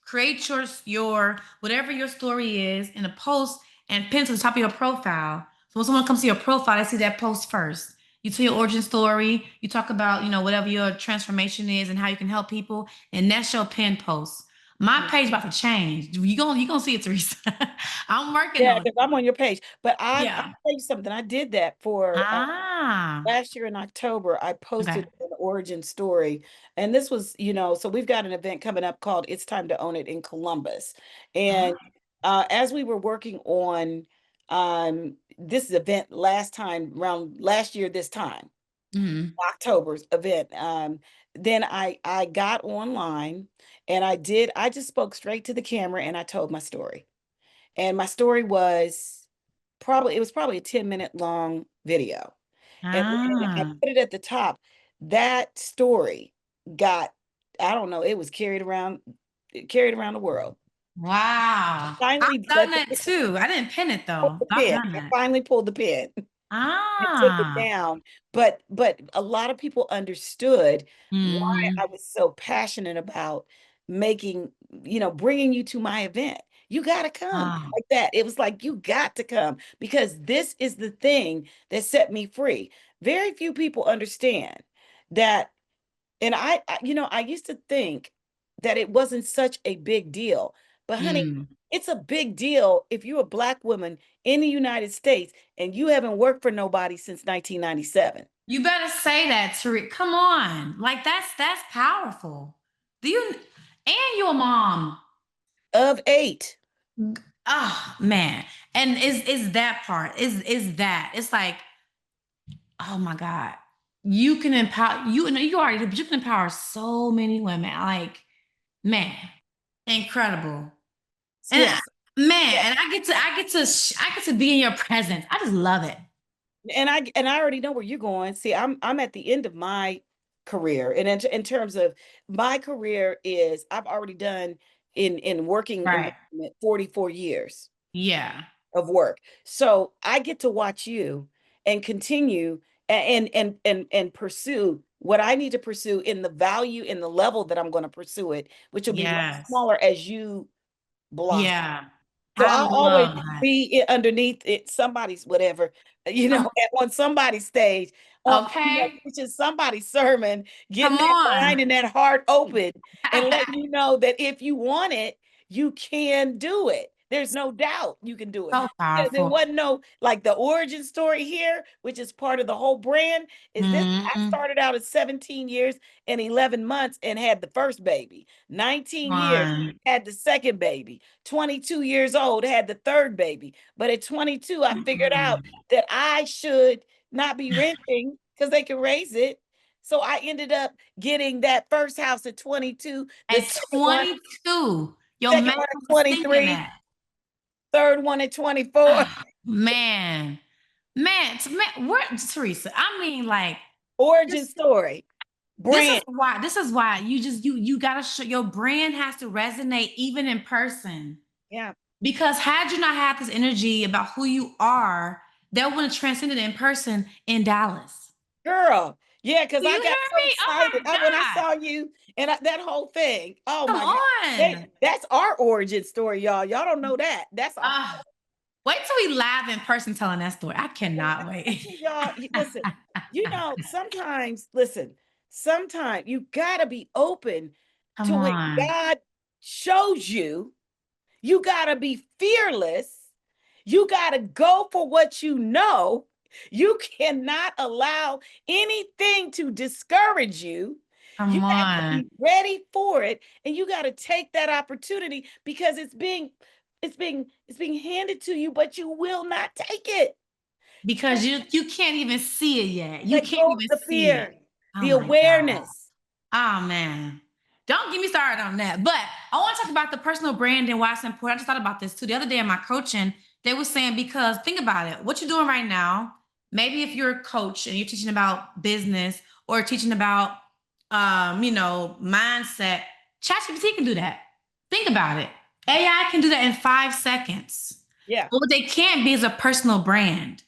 Speaker 2: create your whatever your story is in a post and pin to the top of your profile. So when someone comes to your profile, they see that post first. You tell your origin story. You talk about whatever your transformation is and how you can help people, and that's your pin post. My page about to change. You gonna see it, Teresa. I'm working
Speaker 1: Yeah,
Speaker 2: on it.
Speaker 1: because I'm on your page. But I'll
Speaker 2: Yeah.
Speaker 1: tell you something. I did that for
Speaker 2: Ah.
Speaker 1: last year in October. I
Speaker 2: Okay.
Speaker 1: posted an origin story. And this was, so we've got an event coming up called It's Time to Own It in Columbus.
Speaker 2: Ah.
Speaker 1: And as we were working on this event around last year, this time,
Speaker 2: Mhm.
Speaker 1: October's event, then I got online and I just spoke straight to the camera and I told my story. And my story was it was probably a 10-minute long video. And when I
Speaker 2: Ah.
Speaker 1: put it at the top, that story got, I don't know, it was carried around the world.
Speaker 2: Wow. I've
Speaker 1: Finally
Speaker 2: done that too. I didn't pin it
Speaker 1: pulled
Speaker 2: though.
Speaker 1: the
Speaker 2: I've
Speaker 1: pin.
Speaker 2: done
Speaker 1: I
Speaker 2: that.
Speaker 1: finally pulled the pin and took it
Speaker 2: Ah.
Speaker 1: down. But a lot of people understood why I
Speaker 2: Hmm.
Speaker 1: was so passionate about making, bringing you to my event. You got to come
Speaker 2: Ah.
Speaker 1: like that. It was like, you got to come because this is the thing that set me free. Very few people understand that. And I used to think that it wasn't such a big deal. But honey,
Speaker 2: Mm.
Speaker 1: it's a big deal if you're a Black woman in the United States and you haven't worked for nobody since 1997.
Speaker 2: You better say that, Tariq. Come on. Like that's powerful. Do you and your mom.
Speaker 1: Of eight.
Speaker 2: Oh man. And is that part. Is that. It's like, oh my God. You can empower you already do, but you can empower so many women. Like, man, incredible. And
Speaker 1: Yes.
Speaker 2: man, and I get to be in your presence. I just love it.
Speaker 1: And I already know where you're going. See, I'm at the end of my career. And in terms of my career is I've already done in working
Speaker 2: Right.
Speaker 1: environment 44 years
Speaker 2: Yeah.
Speaker 1: of work. So I get to watch you and continue and pursue what I need to pursue in the value in the level that I'm going to pursue it, which will be a lot
Speaker 2: Yes.
Speaker 1: smaller as you blossom.
Speaker 2: Yeah.
Speaker 1: So
Speaker 2: I
Speaker 1: I'll always
Speaker 2: love that.
Speaker 1: be underneath it, somebody's whatever,
Speaker 2: Come
Speaker 1: on somebody's stage, on
Speaker 2: okay.
Speaker 1: preaching somebody's sermon, getting
Speaker 2: Come
Speaker 1: that
Speaker 2: on.
Speaker 1: mind and that heart open, and letting you know that if you want it, you can do it. There's no doubt you can do it.
Speaker 2: So
Speaker 1: Because it
Speaker 2: powerful.
Speaker 1: wasn't no like the origin story here, which is part of the whole brand, is this I
Speaker 2: Mhm.
Speaker 1: started out at 17 years and 11 months and had the first baby, 19 years
Speaker 2: One.
Speaker 1: had the second baby. 22 years old, had the third baby. But at 22, I figured out that I should not be renting because they can raise it. So I ended up getting that first house at 22, the
Speaker 2: At 22, your
Speaker 1: second
Speaker 2: man
Speaker 1: one at
Speaker 2: was thinking
Speaker 1: 23,
Speaker 2: that.
Speaker 1: third one at 24.
Speaker 2: Ah, man. Where Teresa? I mean, like,
Speaker 1: Origin
Speaker 2: this
Speaker 1: story, brand.
Speaker 2: this is why you gotta show your brand has to resonate even in person.
Speaker 1: Yeah.
Speaker 2: Because had you not had this energy about who you are, that would have transcended in person in Dallas.
Speaker 1: Girl. Yeah, because
Speaker 2: Do
Speaker 1: I
Speaker 2: you
Speaker 1: got
Speaker 2: hear
Speaker 1: so
Speaker 2: me? Oh
Speaker 1: excited.
Speaker 2: my
Speaker 1: When I
Speaker 2: God.
Speaker 1: saw you and that whole thing, oh
Speaker 2: Come
Speaker 1: my God.
Speaker 2: on.
Speaker 1: That's our origin story, y'all. Y'all don't know that. That's our
Speaker 2: Uh, wait till we live in person telling that story. I cannot wait.
Speaker 1: listen, y'all, listen, sometimes you gotta be open to
Speaker 2: Come
Speaker 1: when
Speaker 2: on.
Speaker 1: God shows you. You gotta be fearless. You gotta go for what you know. You cannot allow anything to discourage you. You
Speaker 2: Come
Speaker 1: have to
Speaker 2: on.
Speaker 1: be ready for it, and you got to take that opportunity because it's being handed to you, but you will not take it.
Speaker 2: Because you can't even see it yet. You
Speaker 1: Let
Speaker 2: can't
Speaker 1: go of
Speaker 2: even
Speaker 1: the
Speaker 2: see it.
Speaker 1: fear,
Speaker 2: Oh
Speaker 1: the
Speaker 2: my God.
Speaker 1: awareness.
Speaker 2: Oh man. Don't get me started on that. But I want to talk about the personal brand and why it's important. I just thought about this too. The other day in my coaching, they were saying, because think about it, what you're doing right now, maybe if you're a coach and you're teaching about business or teaching about mindset, ChatGPT can do that. Think about it. AI can do that in 5 seconds.
Speaker 1: Yeah.
Speaker 2: But what they can't be is a personal brand.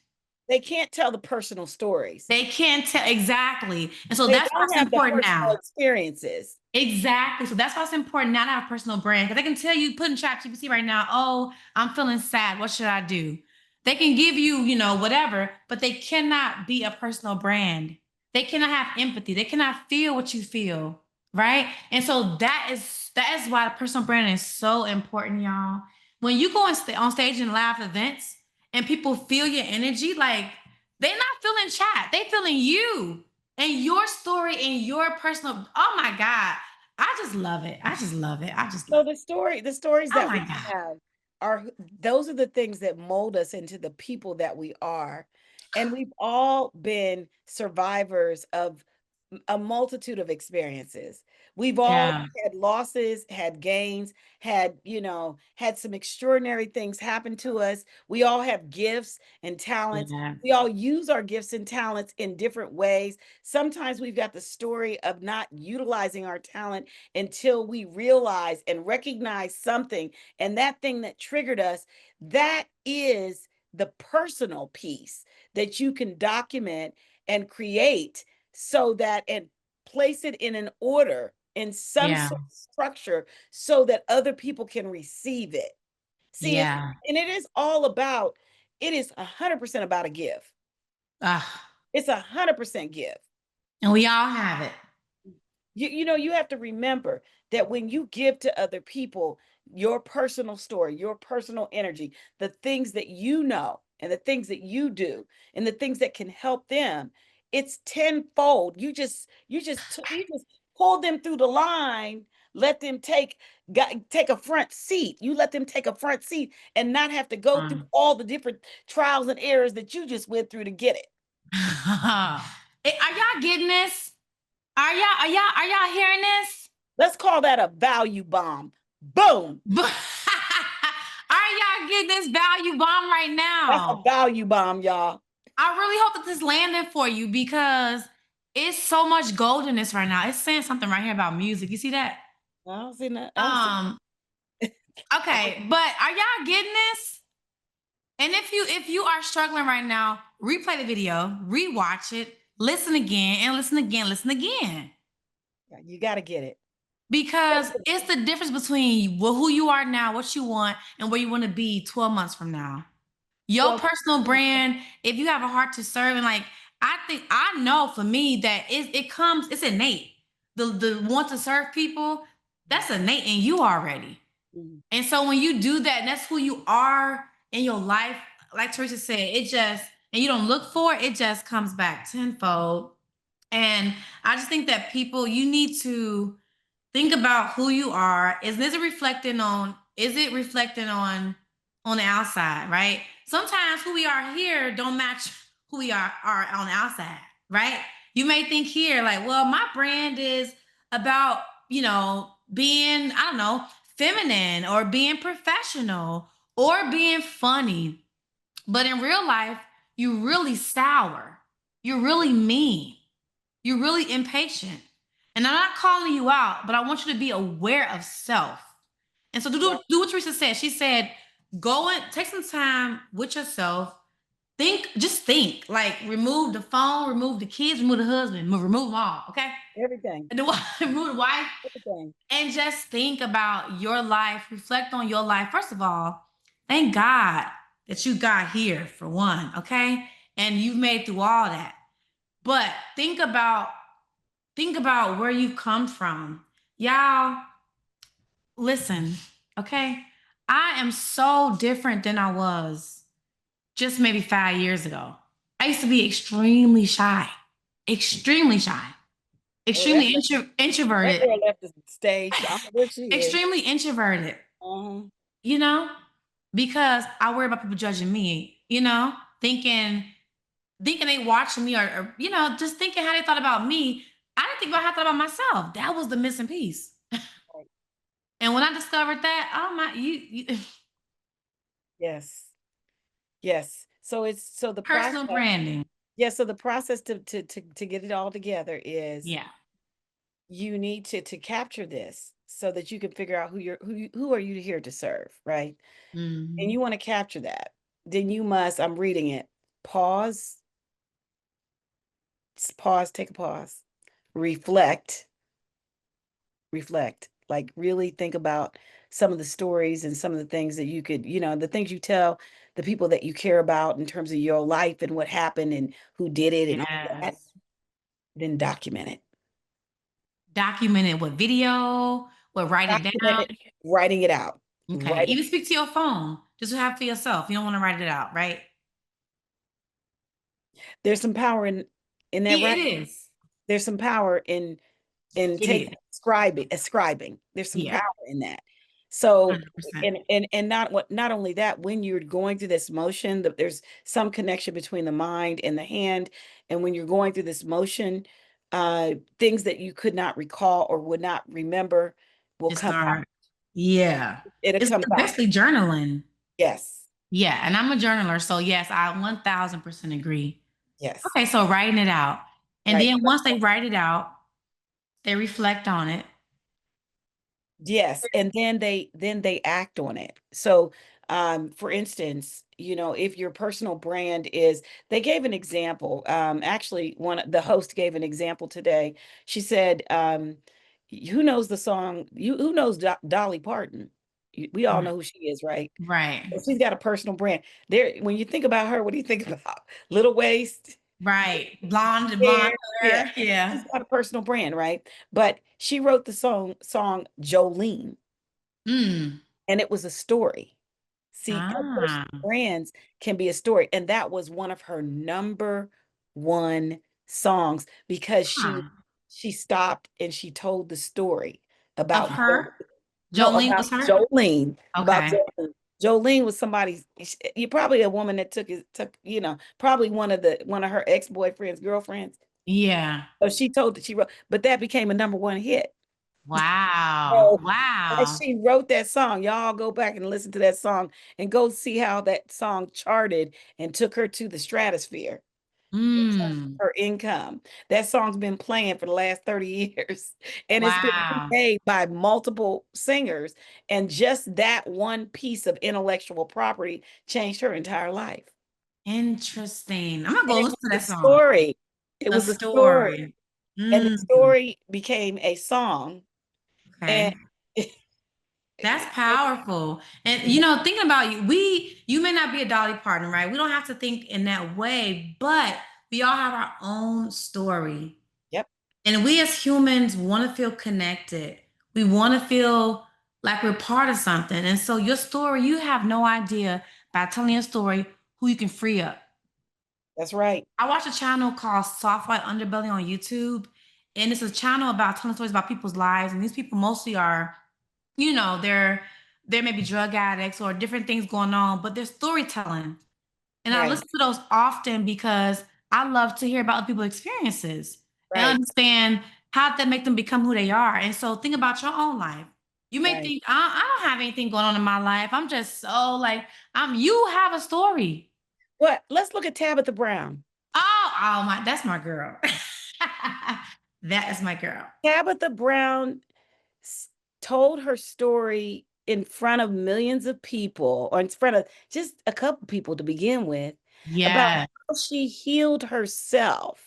Speaker 1: They can't tell the personal stories.
Speaker 2: They can't tell exactly. And so
Speaker 1: They
Speaker 2: that's why
Speaker 1: don't
Speaker 2: it's
Speaker 1: have the
Speaker 2: important
Speaker 1: personal
Speaker 2: now.
Speaker 1: experiences.
Speaker 2: Exactly. So that's why it's important now to have a personal brand. Because they can tell you, put in ChatGPT right now, oh, I'm feeling sad. What should I do? They can give you, whatever, but they cannot be a personal brand. They cannot have empathy. They cannot feel what you feel. Right. And so that is That is why personal branding is so important, y'all. When you go on stage in live events and people feel your energy, like they're not feeling chat, they feeling you and your story and your personal. Oh my God. I just love it. I just love it. I just
Speaker 1: So
Speaker 2: love it.
Speaker 1: the stories
Speaker 2: Oh
Speaker 1: that
Speaker 2: my
Speaker 1: we
Speaker 2: God.
Speaker 1: have are those are the things that mold us into the people that we are. And we've all been survivors of a multitude of experiences. We've all
Speaker 2: Yeah.
Speaker 1: had losses, had gains, had, had some extraordinary things happen to us. We all have gifts and talents.
Speaker 2: Yeah.
Speaker 1: We all use our gifts and talents in different ways. Sometimes we've got the story of not utilizing our talent until we realize and recognize something. And that thing that triggered us, that is the personal piece that you can document and create so that and place it in an order in some
Speaker 2: Yeah.
Speaker 1: sort of structure so that other people can receive it. See,
Speaker 2: Yeah.
Speaker 1: and it is all about, it is 100% about a give.
Speaker 2: Ah,
Speaker 1: It's 100% give.
Speaker 2: and we all have it.
Speaker 1: You have to remember that when you give to other people your personal story, your personal energy, the things that you know and the things that you do and the things that can help them, it's tenfold. You just pull them through the line, let them take a front seat. You let them take a front seat and not have to go through all the different trials and errors that you just went through to get it.
Speaker 2: Are y'all getting this? Are y'all hearing this?
Speaker 1: Let's call that a value bomb. Boom.
Speaker 2: Are y'all getting this value bomb right
Speaker 1: That's a
Speaker 2: now?
Speaker 1: value bomb, y'all.
Speaker 2: I really hope that this landed for you because it's so much gold in this right now. It's saying something right here about music. You see that?
Speaker 1: I don't see that. I don't see.
Speaker 2: Um, okay, but are y'all getting this? And if you are struggling right now, replay the video, rewatch it, listen again, and listen again, listen again.
Speaker 1: You got to get it.
Speaker 2: Because it's the difference between who you are now, what you want, and where you want to be 12 months from now. Your
Speaker 1: Well,
Speaker 2: personal brand, if you have a heart to serve, and like I know for me that it's innate. The want to serve people, that's innate in you already.
Speaker 1: mhm.
Speaker 2: And so when you do that, and that's who you are in your life, like Teresa said, and you don't look for it, it just comes back tenfold. And I just think that people, you need to think about who you are. Is it reflecting on the outside, right? Sometimes who we are here don't match who we are on the outside, right? You may think here, like, well, my brand is about, being, I don't know, feminine or being professional or being funny. But in real life, you really sour. You're really mean. You're really impatient. And I'm not calling you out, but I want you to be aware of self. And so
Speaker 1: Yeah.
Speaker 2: do what Teresa said. She said, go and take some time with yourself. Just think. Like remove the phone, remove the kids, remove the husband, remove them all. Okay.
Speaker 1: Everything.
Speaker 2: And remove the wife.
Speaker 1: Everything.
Speaker 2: And just think about your life, reflect on your life. First of all, thank God that you got here for one, okay? And you've made through all that. But think about where you come from. Y'all, listen, okay? I am so different than I was just maybe 5 years ago. I used to be extremely shy,
Speaker 1: Oh, that,
Speaker 2: extremely
Speaker 1: that
Speaker 2: introverted,
Speaker 1: girl left the stage. I don't know where she is.
Speaker 2: extremely introverted,
Speaker 1: Uh-huh.
Speaker 2: you know, because I worry about people judging me, thinking they watching me or just thinking how they thought about me. I didn't think about how I thought about myself. That was the missing piece.
Speaker 1: Right.
Speaker 2: And when I discovered that, oh my, you
Speaker 1: Yes. Yes. So the process.
Speaker 2: personal branding.
Speaker 1: Yeah. So the process to get it all together is
Speaker 2: Yeah.
Speaker 1: you need to capture this so that you can figure out who are you here to serve, right? And
Speaker 2: Mhm.
Speaker 1: you want to capture that. Then you must, I'm reading it, pause, take a pause, reflect, like really think about some of the stories and some of the things that you could, the things you tell the people that you care about in terms of your life and what happened and who did it and all that,
Speaker 2: Yes.
Speaker 1: then document it.
Speaker 2: Document it with video, Well, write it
Speaker 1: Document
Speaker 2: down.
Speaker 1: it, writing it out.
Speaker 2: Okay.
Speaker 1: Write it.
Speaker 2: Even speak to your phone. Just have for yourself. You don't want to write it out, right?
Speaker 1: There's some power in that,
Speaker 2: Yeah, it
Speaker 1: right?
Speaker 2: is.
Speaker 1: There's some power in
Speaker 2: It
Speaker 1: taking
Speaker 2: is.
Speaker 1: ascribing. There's some
Speaker 2: Yeah.
Speaker 1: power in that. So
Speaker 2: 100%.
Speaker 1: and not only that, when you're going through this motion, that there's some connection between the mind and the hand. And when you're going through this motion, things that you could not recall or would not remember will
Speaker 2: Just
Speaker 1: come out.
Speaker 2: start. Yeah.
Speaker 1: It'll
Speaker 2: It's
Speaker 1: come out.
Speaker 2: basically journaling.
Speaker 1: Yes.
Speaker 2: Yeah. And I'm a journaler. So, yes, I 1000% agree.
Speaker 1: Yes.
Speaker 2: Okay. So, writing it out. And
Speaker 1: Right.
Speaker 2: then once they write it out, they reflect on it.
Speaker 1: Yes, and then they act on it. So, for instance, if your personal brand is, they gave an example. Actually, the host gave an example today. She said, "Who knows the song? Who knows Dolly Parton? We all
Speaker 2: Right.
Speaker 1: know who she is, right?
Speaker 2: Right.
Speaker 1: But she's got a personal brand. There, when you think about her, what do you think about? Little waist,
Speaker 2: Right. Blonde
Speaker 1: hair, yeah.
Speaker 2: hair. Yeah.
Speaker 1: She's got a personal brand, right? But she wrote the song Jolene.
Speaker 2: Mm.
Speaker 1: And it was a story. See, her
Speaker 2: Ah.
Speaker 1: personal brands can be a story. And that was one of her number one songs because
Speaker 2: Huh.
Speaker 1: she stopped and she told the story
Speaker 2: Of
Speaker 1: about
Speaker 2: her?
Speaker 1: no,
Speaker 2: Jolene
Speaker 1: about
Speaker 2: was her?
Speaker 1: Jolene. About
Speaker 2: Okay.
Speaker 1: Jolene. Jolene was somebody's, you probably a woman that took, probably one of her ex-boyfriend's girlfriends.
Speaker 2: Yeah.
Speaker 1: So she told that she wrote, but that became a number one hit.
Speaker 2: Wow.
Speaker 1: So as
Speaker 2: Wow.
Speaker 1: she wrote that song, y'all go back and listen to that song and go see how that song charted and took her to the stratosphere in terms of
Speaker 2: Mm.
Speaker 1: her income. That song's been playing for the last 30 years and it's been
Speaker 2: Wow.
Speaker 1: remade by multiple singers. And just that one piece of intellectual property changed her entire life.
Speaker 2: Interesting. I'm gonna
Speaker 1: And
Speaker 2: go
Speaker 1: it
Speaker 2: listen to
Speaker 1: was a
Speaker 2: that song.
Speaker 1: story. It
Speaker 2: A
Speaker 1: was a story.
Speaker 2: story.
Speaker 1: And the
Speaker 2: Mm.
Speaker 1: story became a song. And
Speaker 2: Okay. That's powerful. And thinking about you may not be a Dolly Parton, right? We don't have to think in that way, but we all have our own story.
Speaker 1: yep,
Speaker 2: And we as humans want to feel connected. We want to feel like we're part of something. And so your story, you have no idea by telling your story who you can free up.
Speaker 1: that's right.
Speaker 2: I watch a channel called Soft White Underbelly on YouTube, and it's a channel about telling stories about people's lives. And these people mostly are, they're maybe drug addicts or different things going on, but they're storytelling. And I
Speaker 1: Right.
Speaker 2: listen to those often because I love to hear about other people's experiences and
Speaker 1: Right.
Speaker 2: understand how did that make them become who they are. And so think about your own life. You may
Speaker 1: Right.
Speaker 2: think, I don't have anything going on in my life. I'm just so like, you have a story.
Speaker 1: What? Let's look at Tabitha Brown.
Speaker 2: Oh my, that's my girl. That is my girl.
Speaker 1: Tabitha Brown s- told her story in front of millions of people, or in front of just a couple people to begin with, about
Speaker 2: Yeah.
Speaker 1: how she healed herself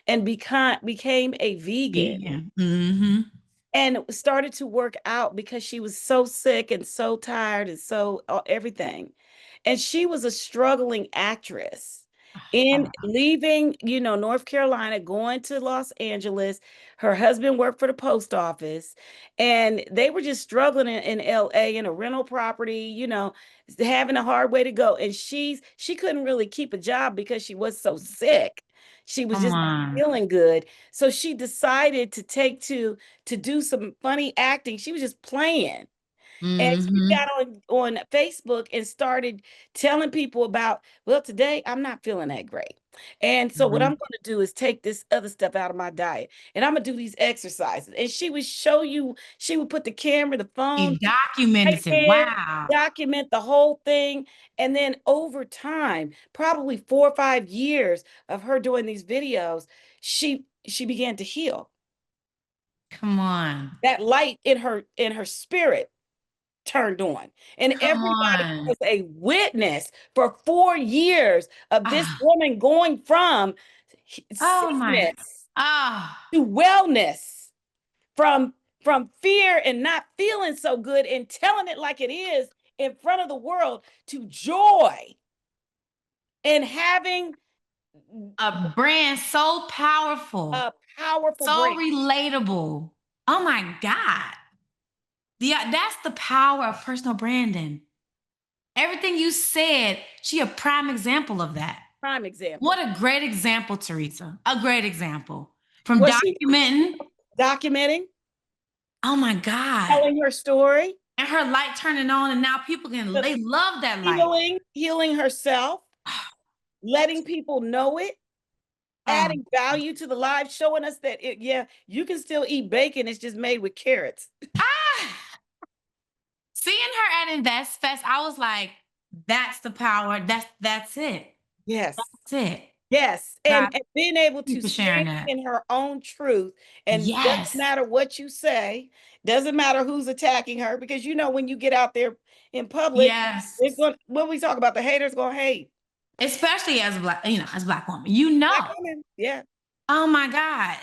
Speaker 1: and became a vegan
Speaker 2: Vegan. Mm-hmm.
Speaker 1: and started to work out because she was so sick and so tired and so everything. And she was a struggling actress in leaving, North Carolina, going to Los Angeles. Her husband worked for the post office, and they were just struggling in LA in a rental property, having a hard way to go. And she couldn't really keep a job because she was so sick. She was
Speaker 2: Come
Speaker 1: just
Speaker 2: on.
Speaker 1: feeling good. So she decided to to do some funny acting. She was just playing. And she
Speaker 2: Mm-hmm.
Speaker 1: got on Facebook and started telling people about, well, today I'm not feeling that great. And so what I'm
Speaker 2: Mm-hmm.
Speaker 1: going to do is take this other stuff out of my diet and I'm going to do these exercises. And she would show you, she would put the camera, the phone
Speaker 2: She
Speaker 1: right
Speaker 2: documented it.
Speaker 1: there,
Speaker 2: Wow.
Speaker 1: document the whole thing. And then over time, probably 4 or 5 years of her doing these videos, she began to heal.
Speaker 2: Come on.
Speaker 1: That light in her spirit turned on. And
Speaker 2: Come
Speaker 1: everybody
Speaker 2: on.
Speaker 1: was a witness for 4 years of this
Speaker 2: Ah.
Speaker 1: woman going from
Speaker 2: Oh my.
Speaker 1: sickness
Speaker 2: Ah.
Speaker 1: to wellness, from fear and not feeling so good and telling it like it is in front of the world to joy and having
Speaker 2: A brand so powerful,
Speaker 1: a powerful
Speaker 2: so
Speaker 1: brand.
Speaker 2: relatable. Oh my God. Yeah, that's the power of personal branding. Everything you said, she a prime example of that.
Speaker 1: Prime example.
Speaker 2: What a great example, Teresa. A great example. From
Speaker 1: Was she
Speaker 2: documenting,
Speaker 1: documenting,
Speaker 2: oh my God.
Speaker 1: telling her story,
Speaker 2: And her light turning on, and now people can,
Speaker 1: the
Speaker 2: they love that light.
Speaker 1: healing herself, letting people know it,
Speaker 2: Oh,
Speaker 1: adding value to the live, showing us that yeah, you can still eat bacon. It's just made with carrots.
Speaker 2: ah. Seeing her at Invest Fest, I was like, that's the power. That's it.
Speaker 1: Yes.
Speaker 2: That's it.
Speaker 1: Yes.
Speaker 2: God,
Speaker 1: And being able
Speaker 2: thank you
Speaker 1: to
Speaker 2: for sharing
Speaker 1: stand
Speaker 2: that.
Speaker 1: in her own truth, and doesn't
Speaker 2: Yes.
Speaker 1: matter what you say, doesn't matter who's attacking her, because when you get out there in public,
Speaker 2: Yes.
Speaker 1: it's going when we talk about the haters gonna hate.
Speaker 2: Especially as a black, as a black woman,
Speaker 1: Black women. Yeah.
Speaker 2: Oh my God.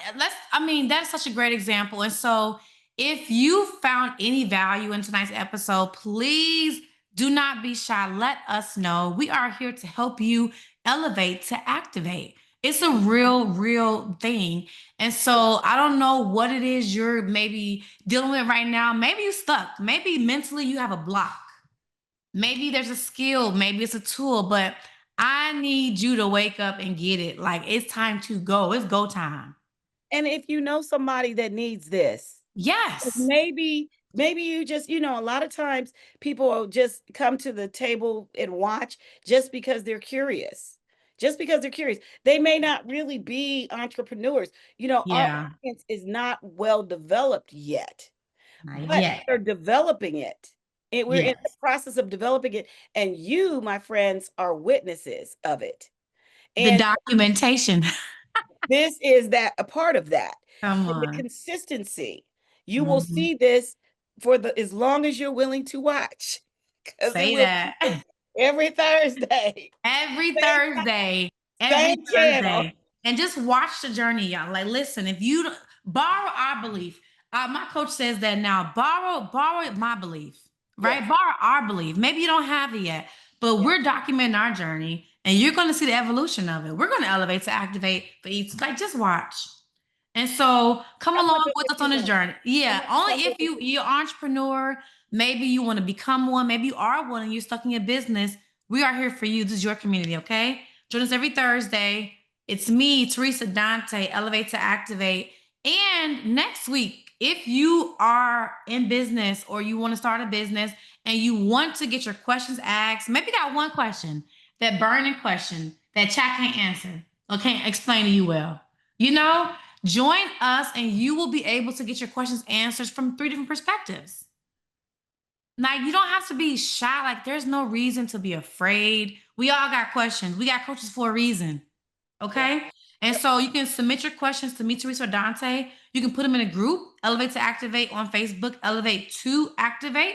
Speaker 2: That's such a great example. And so, if you found any value in tonight's episode, please do not be shy. Let us know. We are here to help you elevate to activate. It's a real thing. And so, I don't know what it is you're maybe dealing with right now. Maybe you stuck. Maybe mentally you have a block. Maybe there's a skill, maybe it's a tool, but I need you to wake up and get it. Like, it's time to go. It's go time.
Speaker 1: And if you know somebody that needs this,
Speaker 2: Yes.
Speaker 1: maybe you just, a lot of times people will just come to the table and watch just because they're curious. Just because they're curious. They may not really be entrepreneurs. Our
Speaker 2: Yeah.
Speaker 1: audience is not well developed yet,
Speaker 2: Not
Speaker 1: but
Speaker 2: yet.
Speaker 1: they're developing it. And we're in the
Speaker 2: Yes.
Speaker 1: process of developing it. And you, my friends, are witnesses of it.
Speaker 2: The
Speaker 1: And
Speaker 2: documentation.
Speaker 1: this is that a part of that.
Speaker 2: Come
Speaker 1: And the
Speaker 2: on.
Speaker 1: consistency. You will
Speaker 2: Mhm.
Speaker 1: see this for the as long as you're willing to watch. Because it
Speaker 2: Say
Speaker 1: will be
Speaker 2: that.
Speaker 1: every Thursday.
Speaker 2: Every
Speaker 1: Same,
Speaker 2: Thursday. Every
Speaker 1: same channel.
Speaker 2: Thursday. And just watch the journey, y'all. Like, listen, if you borrow our belief, my coach says that now, borrow my belief, right?
Speaker 1: Yes.
Speaker 2: Borrow our belief. Maybe you don't have it yet, but
Speaker 1: Yes.
Speaker 2: we're documenting our journey, and you're going to see the evolution of it. We're going to elevate to activate for each. Like, just watch. And so come
Speaker 1: Come with
Speaker 2: along
Speaker 1: us
Speaker 2: with
Speaker 1: if
Speaker 2: us
Speaker 1: you
Speaker 2: on this
Speaker 1: want.
Speaker 2: journey.
Speaker 1: Come
Speaker 2: Yeah, only
Speaker 1: with
Speaker 2: if
Speaker 1: us.
Speaker 2: you're an entrepreneur, maybe you want to become one, maybe you are one and you're stuck in your business. We are here for you. This is your community, okay? Join us every Thursday. It's me, Teresa Dante, Elevate to Activate. And next week, if you are in business or you want to start a business and you want to get your questions asked, maybe you got one question, that burning question that chat can't answer or can't explain to you well. You know, join us and you will be able to get your questions answered from 3 different perspectives. Like, you don't have to be shy. Like, there's no reason to be afraid. We all got questions. We got coaches for a reason.
Speaker 1: Yeah.
Speaker 2: Okay. And so you can submit your questions to me, Teresa or Dante. You can put them in a group, Elevate to Activate on Facebook, Elevate to Activate.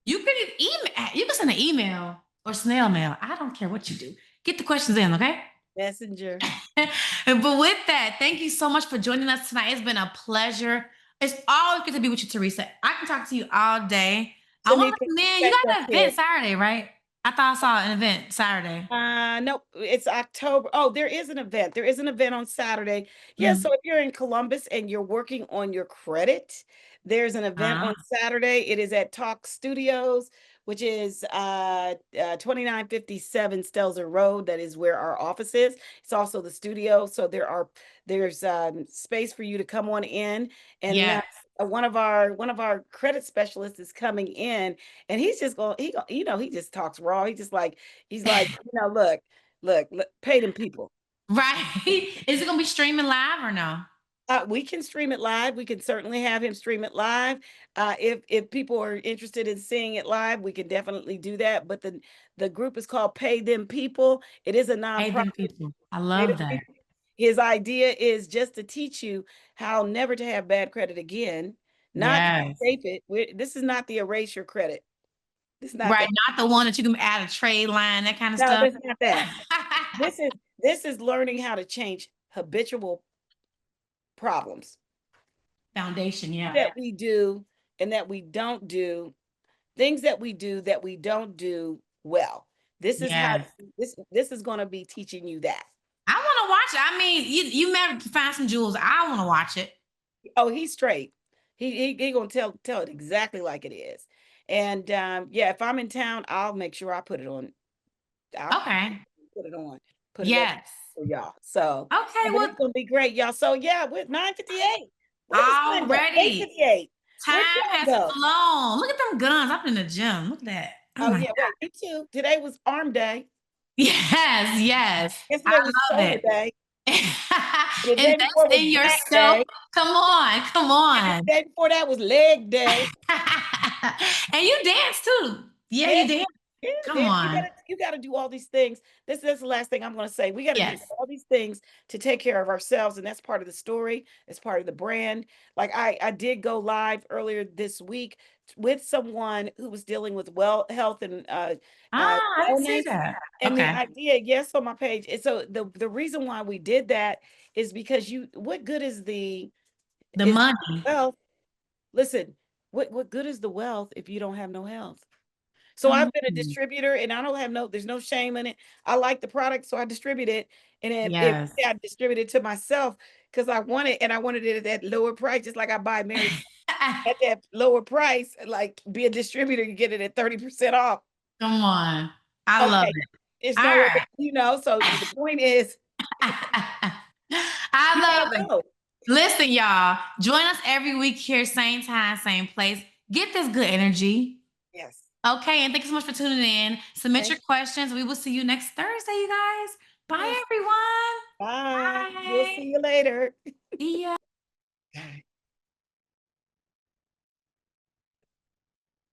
Speaker 2: You can email, you can send an email or snail mail. I don't care what you do. Get the questions in, okay?
Speaker 1: Messenger.
Speaker 2: But with that, thank you so much for joining us tonight. It's been a pleasure. It's always good to be with you, Teresa. I can talk to you all day. I want
Speaker 1: Tanika,
Speaker 2: to, man, you
Speaker 1: thank
Speaker 2: got
Speaker 1: us
Speaker 2: an
Speaker 1: here.
Speaker 2: event Saturday, right? I thought I saw an event Saturday.
Speaker 1: No, it's October. Oh, there is an event. There is an event on Saturday. Yeah,
Speaker 2: Mm.
Speaker 1: so if you're in Columbus and you're working on your credit, there's an event
Speaker 2: Ah,
Speaker 1: on Saturday. It is at Talk Studios, which is 2957 Stelzer Road. That is where our office is. It's also the studio, so there's space for you to come on in. And
Speaker 2: yeah.
Speaker 1: one of our credit specialists is coming in, and he's just going he just talks raw. He's like, look, pay them people.
Speaker 2: Right. Is it gonna be streaming live or no?
Speaker 1: We can stream it live. We can certainly have him stream it live. If people are interested in seeing it live, we can definitely do that. But the group is called Pay Them People. It is a
Speaker 2: Hey,
Speaker 1: nonprofit.
Speaker 2: them people. I
Speaker 1: Pay
Speaker 2: love
Speaker 1: Them
Speaker 2: that.
Speaker 1: People. His idea is just to teach you how never to have bad credit again, not to
Speaker 2: Yes.
Speaker 1: escape it. This is not the erase your credit. This is not
Speaker 2: Right.
Speaker 1: that.
Speaker 2: Not the one that you can add a trade line, that kind of
Speaker 1: No,
Speaker 2: stuff.
Speaker 1: this is not that. This is learning how to change habitual problems
Speaker 2: Foundation, yeah.
Speaker 1: that we do and that we don't do, things that we don't do well. This is how
Speaker 2: Yes.
Speaker 1: this is going to be teaching you that.
Speaker 2: I want to watch it. I mean, you may find some jewels. I want to watch it.
Speaker 1: Oh, he's straight. He gonna tell it exactly like it is. And yeah, if I'm in town, I'll make sure I put it on. I'll
Speaker 2: Okay.
Speaker 1: put it on, put it up
Speaker 2: Yes.
Speaker 1: for y'all. So,
Speaker 2: Okay.
Speaker 1: but
Speaker 2: Well,
Speaker 1: it's gonna be great, y'all. So yeah, we're 9:58. Where does time go?
Speaker 2: already
Speaker 1: 8:58. Where'd
Speaker 2: time
Speaker 1: time
Speaker 2: has
Speaker 1: go?
Speaker 2: flown. Look at them guns. I'm in the gym. Look at that. Oh
Speaker 1: Oh
Speaker 2: my
Speaker 1: yeah,
Speaker 2: God.
Speaker 1: wait, me too. Today was arm day.
Speaker 2: Yes. Yes. I
Speaker 1: Yesterday was
Speaker 2: love
Speaker 1: shoulder
Speaker 2: it.
Speaker 1: day. And the day before
Speaker 2: Invest
Speaker 1: was
Speaker 2: in
Speaker 1: back
Speaker 2: yourself.
Speaker 1: day.
Speaker 2: Come on. Come
Speaker 1: And
Speaker 2: on.
Speaker 1: the day before that was leg day.
Speaker 2: And you dance too. Yeah,
Speaker 1: Yeah,
Speaker 2: you dance.
Speaker 1: yeah,
Speaker 2: Come
Speaker 1: then
Speaker 2: on.
Speaker 1: you gotta do all these things. This is the last thing I'm gonna say. We gotta do
Speaker 2: Yes.
Speaker 1: all these things to take care of ourselves, and that's part of the story. It's part of the brand. Like I did go live earlier this week with someone who was dealing with well health and
Speaker 2: I didn't see
Speaker 1: wellness.
Speaker 2: that.
Speaker 1: And the
Speaker 2: Okay.
Speaker 1: idea, yes, on my page. And so the reason why we did that is because what good
Speaker 2: The
Speaker 1: is
Speaker 2: money.
Speaker 1: wealth? Listen, what good is the wealth if you don't have no health? So
Speaker 2: Come
Speaker 1: I've been a
Speaker 2: on.
Speaker 1: distributor and I don't have there's no shame in it. I like the product, so I distribute it. And if
Speaker 2: Yes.
Speaker 1: I distribute it to myself because I want it and I wanted it at that lower price, just like I buy Mary at that lower price, like be a distributor, you get it at 30% off.
Speaker 2: Come on. I love
Speaker 1: Okay.
Speaker 2: it.
Speaker 1: It's
Speaker 2: All
Speaker 1: no way,
Speaker 2: right.
Speaker 1: so the point is
Speaker 2: I
Speaker 1: you
Speaker 2: love
Speaker 1: gotta
Speaker 2: it.
Speaker 1: know.
Speaker 2: Listen, y'all, join us every week here, same time, same place. Get this good energy.
Speaker 1: Yes.
Speaker 2: Okay. And thank you so much for tuning in. Submit
Speaker 1: Thank
Speaker 2: your questions. We will see you next Thursday, you guys.
Speaker 1: you.
Speaker 2: Bye,
Speaker 1: Yes.
Speaker 2: everyone.
Speaker 1: Bye. We'll see
Speaker 2: Bye.
Speaker 1: you later.
Speaker 2: See ya.